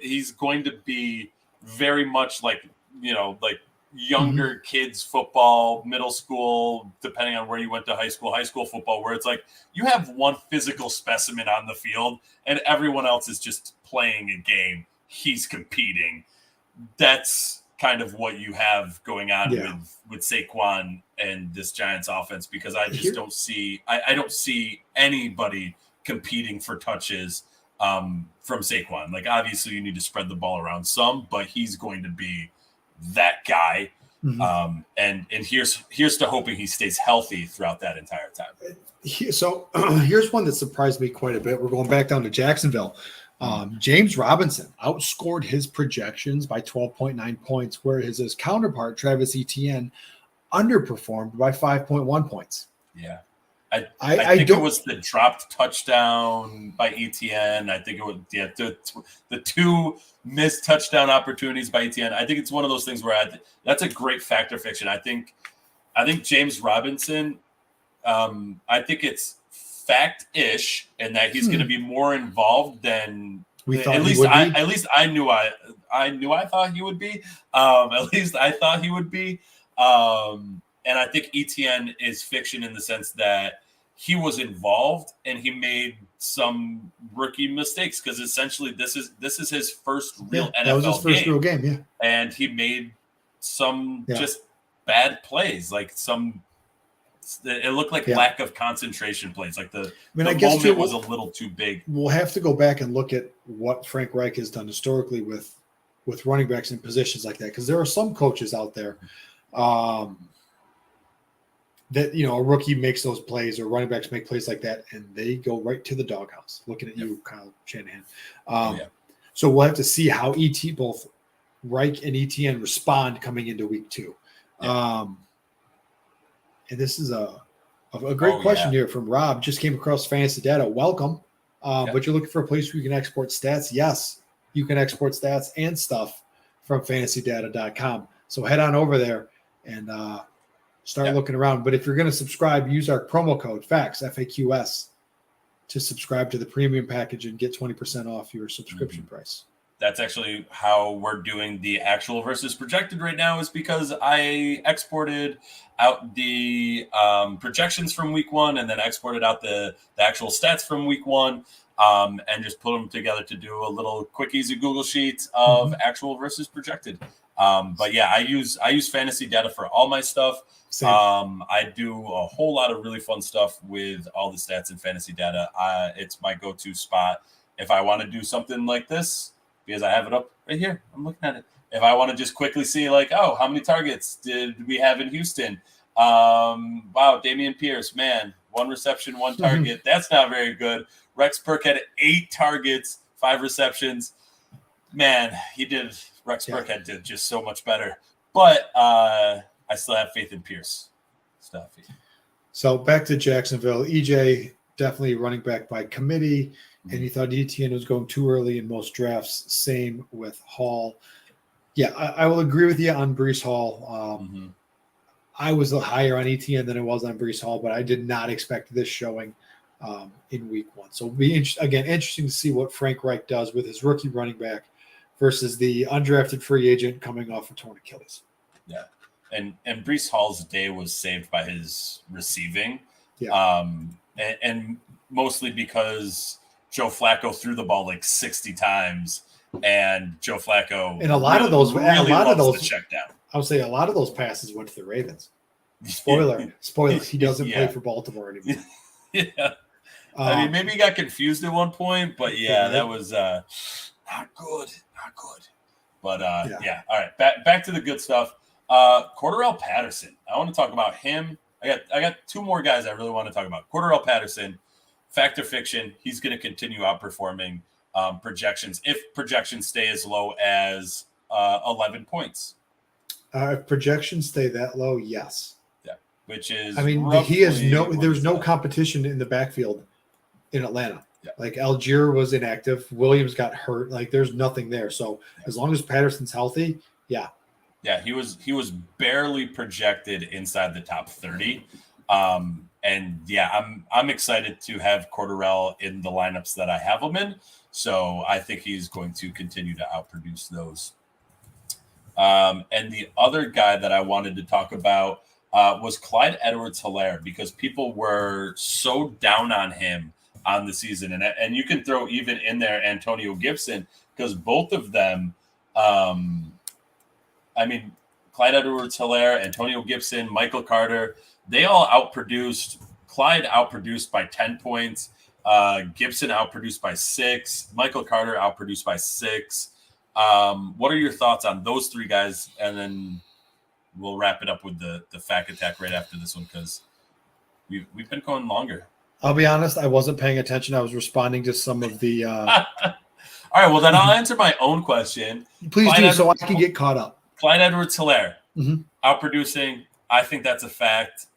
to be very much like younger kids football, middle school, depending on where you went to high school football, where it's like you have one physical specimen on the field and everyone else is just playing a game. He's competing. That's kind of what you have going on with Saquon and this Giants offense, because I just don't see anybody competing for touches from Saquon. Like obviously you need to spread the ball around some, but he's going to be that guy. And here's to hoping he stays healthy throughout that entire time. So here's one that surprised me quite a bit. We're going back down to Jacksonville. James Robinson outscored his projections by 12.9 points, whereas his counterpart, Travis Etienne, underperformed by 5.1 points. Yeah. I think it was the dropped touchdown by Etienne. I think it was the two missed touchdown opportunities by Etienne. I think it's one of those things where that's a great factor fiction. I think James Robinson, I think it's fact-ish and that he's going to be more involved than we thought. At least I knew I thought he would be. At least I thought he would be. And I think Etienne is fiction in the sense that he was involved and he made some rookie mistakes, because essentially this is his first real NFL game. That was his first real game, yeah. And he made some just bad plays, like it looked like lack of concentration plays. Like the moment was a little too big. We'll have to go back and look at what Frank Reich has done historically with running backs in positions like that, because there are some coaches out there that, a rookie makes those plays or running backs make plays like that, and they go right to the doghouse. Looking at you, Kyle Shanahan. So we'll have to see how both Reich and Etienne respond coming into week 2. And this is a great question here from Rob. Just came across fantasy data. Welcome. But you're looking for a place where you can export stats? Yes, you can export stats and stuff from fantasydata.com. So head on over there and start looking around. But if you're going to subscribe, use our promo code FAQS, FAQS, to subscribe to the premium package and get 20% off your subscription price. That's actually how we're doing the actual versus projected right now, is because I exported out the projections from week 1 and then exported out the actual stats from week 1 and just put them together to do a little quick, easy Google sheet of actual versus projected. But yeah, I use fantasy data for all my stuff. Same. I do a whole lot of really fun stuff with all the stats and fantasy data. It's my go-to spot if I want to do something like this, because I have it up right here. I'm looking at it. If I want to just quickly see, like, how many targets did we have in Houston? Wow, Dameon Pierce, man, 1 reception, 1 target. That's not very good. Rex Burke had 8 targets, 5 receptions. Man, Rex Burkhead did just so much better. But I still have faith in Pierce. So back to Jacksonville. EJ definitely running back by committee, and he thought Etienne was going too early in most drafts. Same with Hall. Yeah, I will agree with you on Breece Hall. I was higher on Etienne than I was on Breece Hall, but I did not expect this showing in week 1. So it'll be interesting to see what Frank Reich does with his rookie running back versus the undrafted free agent coming off a torn Achilles. Yeah. And Breece Hall's day was saved by his receiving. And mostly because Joe Flacco threw the ball like 60 times, and Joe Flacco and a lot of those check down. I would say a lot of those passes went to the Ravens. Spoiler, he doesn't play for Baltimore anymore. I mean, maybe he got confused at one point, but that was not good. But all right, back to the good stuff. Cordarrelle Patterson. I want to talk about him I got two more guys I really want to talk about. Cordarrelle Patterson, fact or fiction, he's going to continue outperforming projections if projections stay as low as 11 points. If projections stay that low, yes. Yeah, which is he has there's no competition in the backfield in Atlanta. Yeah. Like Algier was inactive, Williams got hurt. Like there's nothing there. So as long as Patterson's healthy, yeah. Yeah, he was barely projected inside the top 30. And yeah, I'm excited to have Cordarrelle in the lineups that I have him in. So I think he's going to continue to outproduce those. And the other guy that I wanted to talk about was Clyde Edwards-Hilaire, because people were so down on him on the season. And you can throw even in there Antonio Gibson, because both of them, Clyde Edwards-Hilaire, Antonio Gibson, Michael Carter, they all outproduced. Clyde outproduced by 10 points. Gibson outproduced by 6. Michael Carter outproduced by 6. What are your thoughts on those three guys? And then we'll wrap it up with the fact attack right after this one, because we've been going longer. I'll be honest, I wasn't paying attention. I was responding to some of the All right, well, then I'll answer my own question. Please do, so I can get caught up. Clyde Edwards-Hilaire, Mm-hmm. outproducing. I think that's a fact.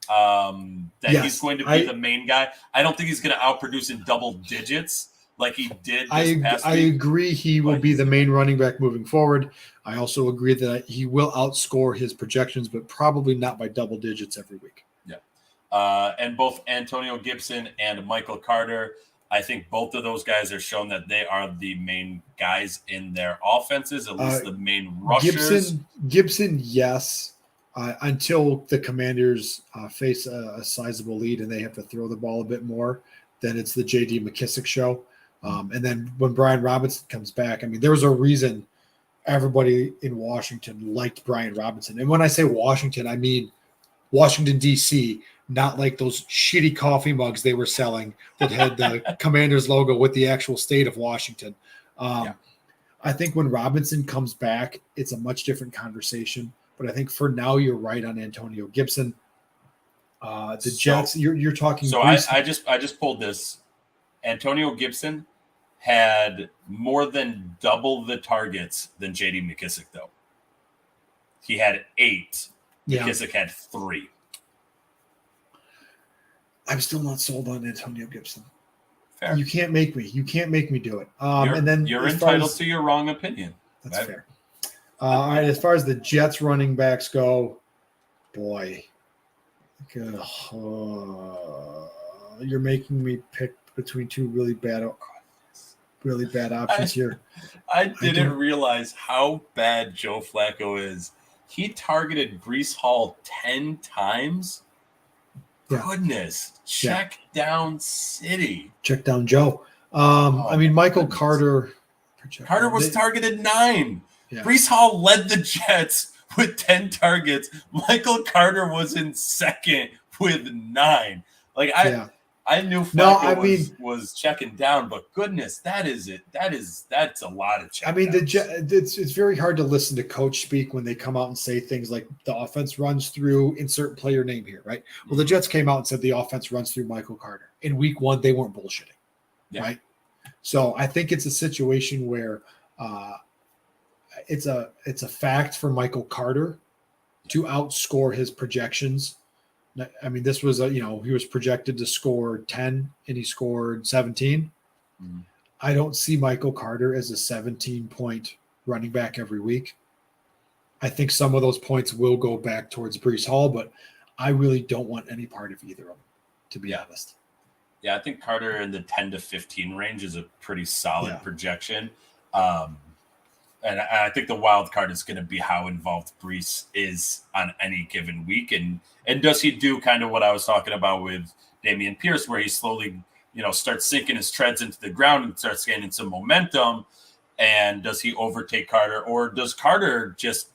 He's going to be the main guy. I don't think he's going to outproduce in double digits like he did this past week. I agree he will be the main running back moving forward. I also agree that he will outscore his projections, but probably not by double digits every week. Yeah. And both Antonio Gibson and Michael Carter, I think both of those guys are shown that they are the main guys in their offenses, at least the main rushers. Gibson, yes. Until the Commanders face a sizable lead and they have to throw the ball a bit more, then it's the J.D. McKissic show. And then when Brian Robinson comes back, there was a reason everybody in Washington liked Brian Robinson. And when I say Washington, I mean Washington, D.C., not like those shitty coffee mugs they were selling that had the Commanders logo with the actual state of Washington. I think when Robinson comes back, it's a much different conversation. But I think for now, you're right on Antonio Gibson. Jets, you're talking. So I just pulled this. Antonio Gibson had more than double the targets than J.D. McKissic, though. He had 8. McKissic had 3. I'm still not sold on Antonio Gibson. Fair. You can't make me. You can't make me do it. You're entitled to your wrong opinion. That's fair. All right, as far as the Jets running backs go, boy, you're making me pick between two really bad options here. I didn't realize how bad Joe Flacco is. He targeted Breece Hall 10 times. Yeah. Goodness, check down City. Check down Joe. Michael Carter. Carter was targeted 9. Yeah. Breece Hall led the Jets with 10 targets. Michael Carter was in second with 9. I knew Flacco was checking down, but goodness, that's a lot of check. It's very hard to listen to coach speak when they come out and say things like the offense runs through insert player name here, right? Well, the Jets came out and said the offense runs through Michael Carter. In week 1, they weren't bullshitting, right? So I think it's a situation where it's a fact for Michael Carter to outscore his projections. This was he was projected to score 10 and he scored 17. Mm-hmm. I don't see Michael Carter as a 17-point running back every week. I think some of those points will go back towards Breece Hall, but I really don't want any part of either of them, to be honest. Yeah, I think Carter in the 10 to 15 range is a pretty solid projection. And I think the wild card is going to be how involved Breece is on any given week. And does he do kind of what I was talking about with Dameon Pierce, where he slowly, starts sinking his treads into the ground and starts gaining some momentum? And does he overtake Carter? Or does Carter just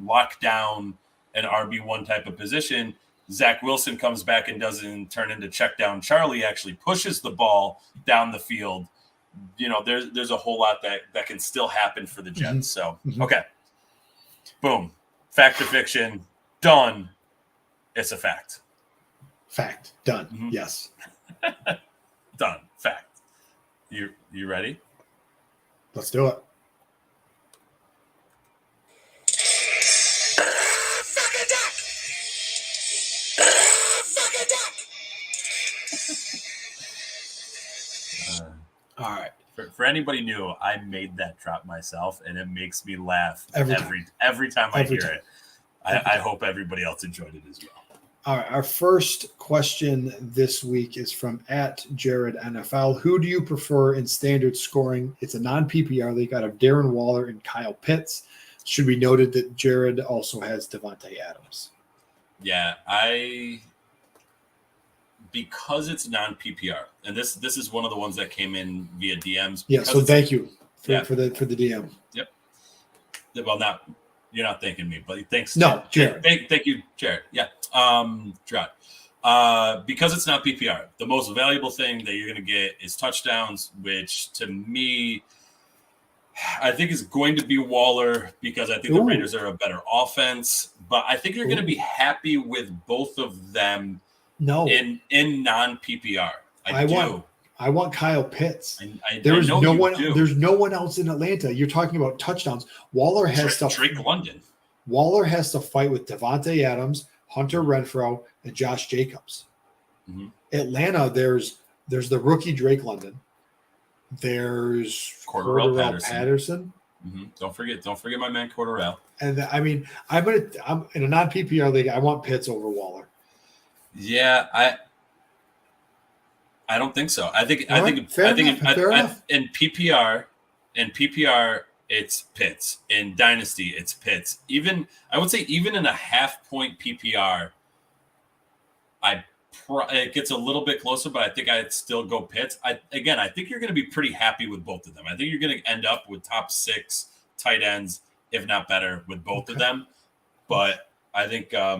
lock down an RB1 type of position? Zach Wilson comes back and doesn't turn into check down Charlie, actually pushes the ball down the field. There's a whole lot that can still happen for the Jets. Mm-hmm. So, okay. Boom. Fact or fiction. Done. It's a fact. Fact. Done. Mhm. Yes. Done. Fact. You ready? Let's do it. All right. For anybody new, I made that drop myself, and it makes me laugh every time I hear it. I hope everybody else enjoyed it as well. All right. Our first question this week is from @JaredNFL. Who do you prefer in standard scoring? It's a non-PPR league out of Darren Waller and Kyle Pitts. Should be noted that Jared also has Devontae Adams. Yeah, because it's non-PPR, and this is one of the ones that came in via DMs. Yeah, so thank you for the DM. Yep. Well, you're not thanking me, but thanks. No, Jared. Thank you, Jared. Yeah. Gerard. Because it's not PPR, the most valuable thing that you're going to get is touchdowns, which to me, I think is going to be Waller because I think the Raiders are a better offense. But I think you're going to be happy with both of them. No, in non-PPR. I want Kyle Pitts. There's no one else in Atlanta. You're talking about touchdowns. Waller has Drake London. Waller has to fight with Devontae Adams, Hunter Renfrow, and Josh Jacobs. Mm-hmm. Atlanta, there's the rookie Drake London. There's Cordarrelle Patterson. Mm-hmm. Don't forget my man Cordarrelle. And I'm in a non-PPR league. I want Pitts over Waller. Yeah, I don't think so. I think in PPR it's Pitts. In Dynasty it's Pitts. Even in a half-point PPR, it gets a little bit closer, but I think I'd still go Pitts. I think you're going to be pretty happy with both of them. I think you're going to end up with top 6 tight ends, if not better, with both of them. But I think I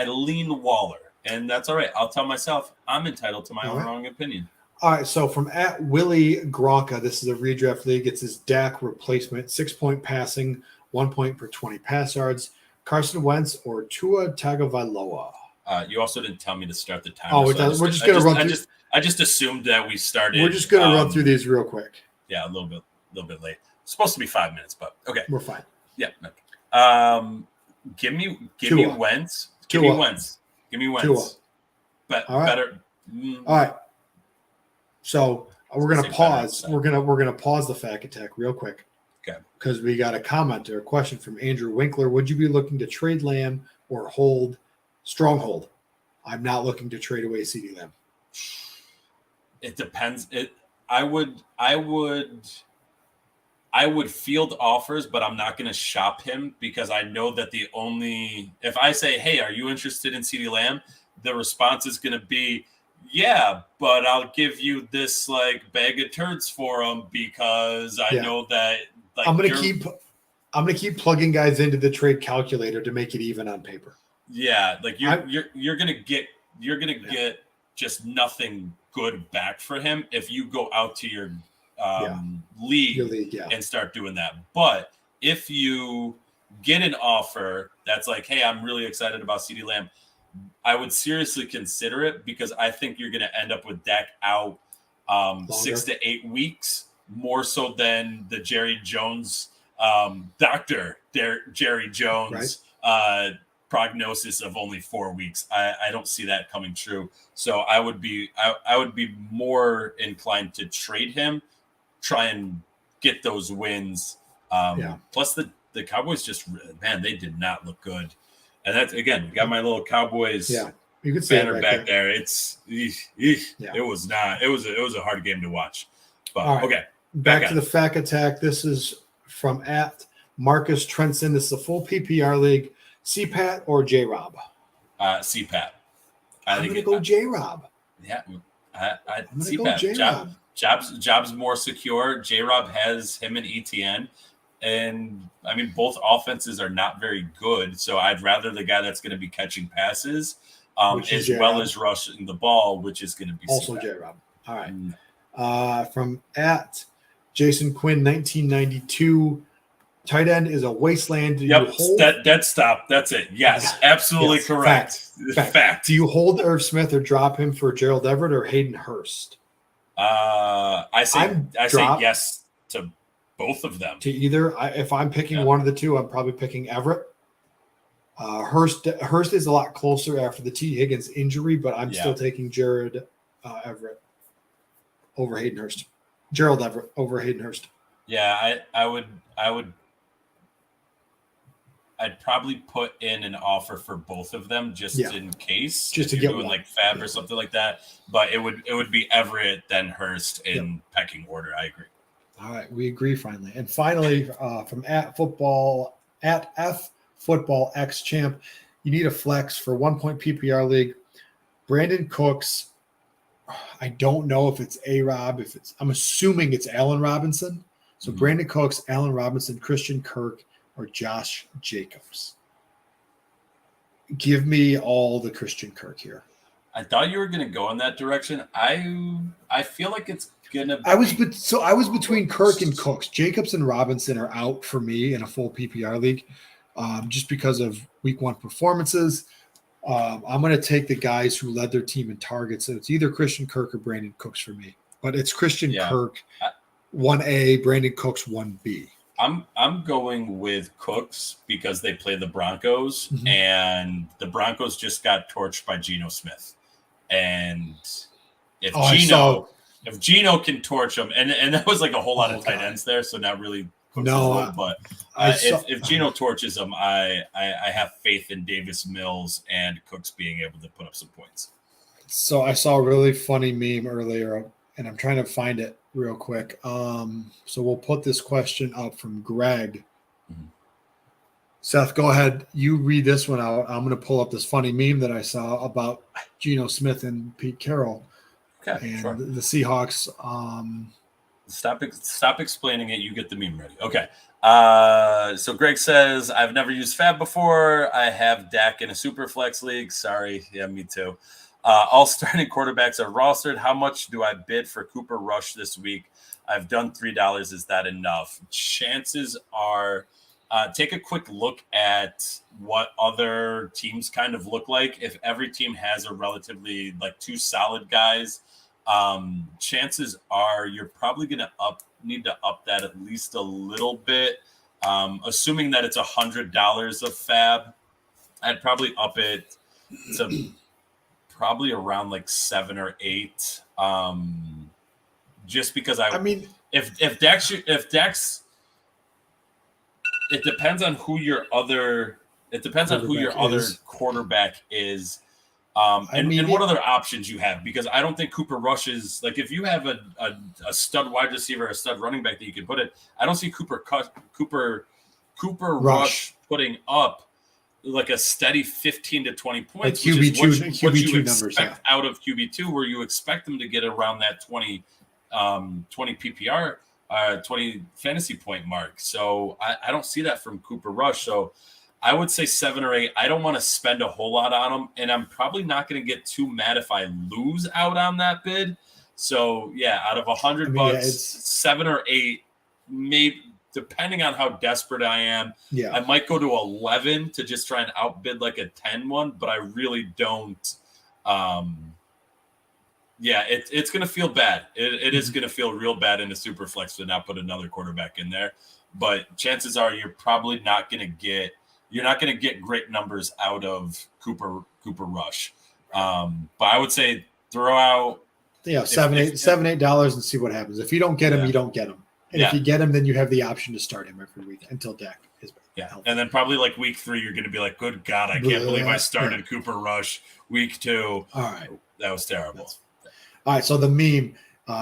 lean Waller, and that's all right. I'll tell myself I'm entitled to my own wrong opinion. All right, so from @Willie Gronka, this is a redraft league. It's his Dak replacement, 6-point passing, 1 point per 20 pass yards. Carson Wentz or Tua Tagovailoa. You also didn't tell me to start the timer. Oh, we're just going to run through. I just assumed that we started. We're just going to run through these real quick. Yeah, a little bit late. It's supposed to be 5 minutes, but okay, we're fine. Yeah. Okay. Give me Wentz. Give me Wentz. Tua. But all right. Better. All right. So we're gonna pause. We're gonna pause the fact attack real quick. Okay. Because we got a comment or a question from Andrew Winkler. Would you be looking to trade Lamb or hold stronghold? I'm not looking to trade away CeeDee Lamb. It depends. I would field offers, but I'm not going to shop him because I know that if I say, hey, are you interested in CeeDee Lamb? The response is going to be, yeah, but I'll give you this bag of turds for him because I know that I'm going to keep plugging guys into the trade calculator to make it even on paper. Yeah. You're going to get just nothing good back for him if you go out to your league and start doing that. But if you get an offer that's like, hey, I'm really excited about CeeDee Lamb, I would seriously consider it because I think you're going to end up with Dak out 6 to 8 weeks, more so than the Jerry Jones, Dr. Jerry Jones prognosis of only 4 weeks. I don't see that coming true. So I would be more inclined to trade him, try and get those wins. Plus the Cowboys they did not look good. And that's, again, we got my little Cowboys you could say banner back there. It was a hard game to watch. But okay. Back to the fact attack. This is from @Marcus Trenson. This is a full PPR league. CPAT or J-Rob? CPAT. I'm going to go J-Rob. Yeah. I'm going to go J-Rob. Job's more secure. J-Rob has him and ETN. And, I mean, both offenses are not very good. So I'd rather the guy that's going to be catching passes as well as rushing the ball, which is going to be also J-Rob. All right. From @Jason Quinn, 1992. Tight end is a wasteland. Do Yep, you hold? dead stop. That's it. Yes, absolutely Yes, correct. Fact. Do you hold Irv Smith or drop him for Gerald Everett or Hayden Hurst? I say drop yes to both of them. to either. If I'm picking one of the two, I'm probably picking Everett. Hurst is a lot closer after the T. Higgins injury, but I'm still taking Gerald Everett over Hayden Hurst. Gerald Everett over Hayden Hurst. Yeah, I'd probably put in an offer for both of them just in case, just to get doing like Fab or something like that. But it would be Everett then Hurst in pecking order. I agree. All right, we agree finally. And finally, from at F Football X Champ, you need a flex for 1 point PPR league. Brandon Cooks. I don't know if it's A-Rob. I'm assuming it's Allen Robinson. So Brandon Cooks, Allen Robinson, Christian Kirk, or Josh Jacobs. Give me all the Christian Kirk here. I thought you were going to go in that direction. I feel like it's going to. I was between Kirk and Cooks. Jacobs and Robinson are out for me in a full PPR league, just because of Week 1 performances. I'm going to take the guys who led their team in targets. So it's either Christian Kirk or Brandon Cooks for me. But it's Christian Kirk 1A, Brandon Cooks 1B. I'm going with Cooks because they play the Broncos, and the Broncos just got torched by Geno Smith. And if Geno can torch them, and that was like a whole lot of tight ends there, so not really Cooks but if Geno torches them, I have faith in Davis Mills and Cooks being able to put up some points. So I saw a really funny meme earlier, and I'm trying to find it real quick. So we'll put this question up from Greg. Seth, go ahead. You read this one out. I'm going to pull up this funny meme that I saw about Geno Smith and Pete Carroll. Okay, and the Seahawks. Stop explaining it. You get the meme ready. Okay. So Greg says, I've never used Fab before. I have Dak in a super flex league. Sorry. Yeah, me too. All starting quarterbacks are rostered. How much do I bid for Cooper Rush this week? I've done $3. Is that enough? Chances are, take a quick look at what other teams kind of look like. If every team has a relatively like two solid guys, chances are you're probably going to need to up that at least a little bit. Assuming that it's $100 of Fab, I'd probably up it to probably around like 7 or 8. Just because if Dex, it depends on who your other quarterback is. And what other options you have, because I don't think Cooper Rush is like, if you have a stud wide receiver, a stud running back that you can put it, I don't see Cooper Rush putting up like a steady 15 to 20 points, like QB2 what you numbers, expect out of QB2, where you expect them to get around that 20 PPR, 20 fantasy point mark. So I don't see that from Cooper Rush. So I would say 7 or 8. I don't want to spend a whole lot on them, and I'm probably not going to get too mad if I lose out on that bid. So yeah, out of $100, 7 or 8, maybe, depending on how desperate I am. Yeah, I might go to 11 to just try and outbid like a 10 one, but I really don't. It's going to feel bad. It is going to feel real bad in a super flex to not put another quarterback in there. But chances are you're probably not going to get. You're not going to get great numbers out of Cooper Rush. But I would say throw out $7-8 and see what happens. If you don't get him, you don't get him. And if you get him, then you have the option to start him every week until Dak is back. Yeah. And then probably like week 3, you're going to be like, good God, I can't believe I started Cooper Rush. Week 2. All right. That was terrible. All right. So the meme,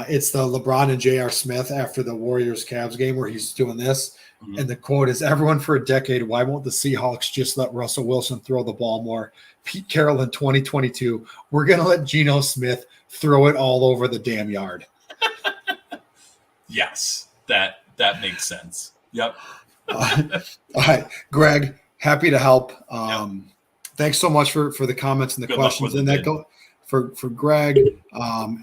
it's the LeBron and J.R. Smith after the Warriors-Cavs game where he's doing this. Mm-hmm. And the quote is, everyone for a decade, why won't the Seahawks just let Russell Wilson throw the ball more? Pete Carroll in 2022, we're going to let Geno Smith throw it all over the damn yard. Yes, that makes sense. Yep. All right, Greg, happy to help. Thanks so much for the comments and the questions. And that go for Greg,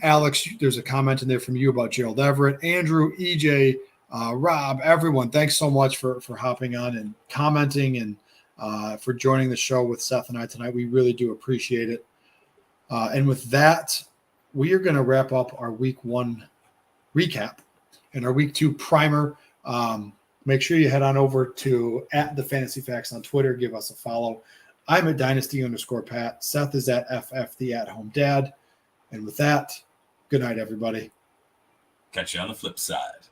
Alex, there's a comment in there from you about Gerald Everett. Andrew, EJ, Rob, everyone, thanks so much for hopping on and commenting and for joining the show with Seth and I tonight. We really do appreciate it. And with that, we are going to wrap up our week 1 recap and our week 2 primer. Make sure you head on over to @thefantasyfacts on Twitter. Give us a follow. I'm at Dynasty_Pat. Seth is at FF the At Home Dad. And with that, good night, everybody. Catch you on the flip side.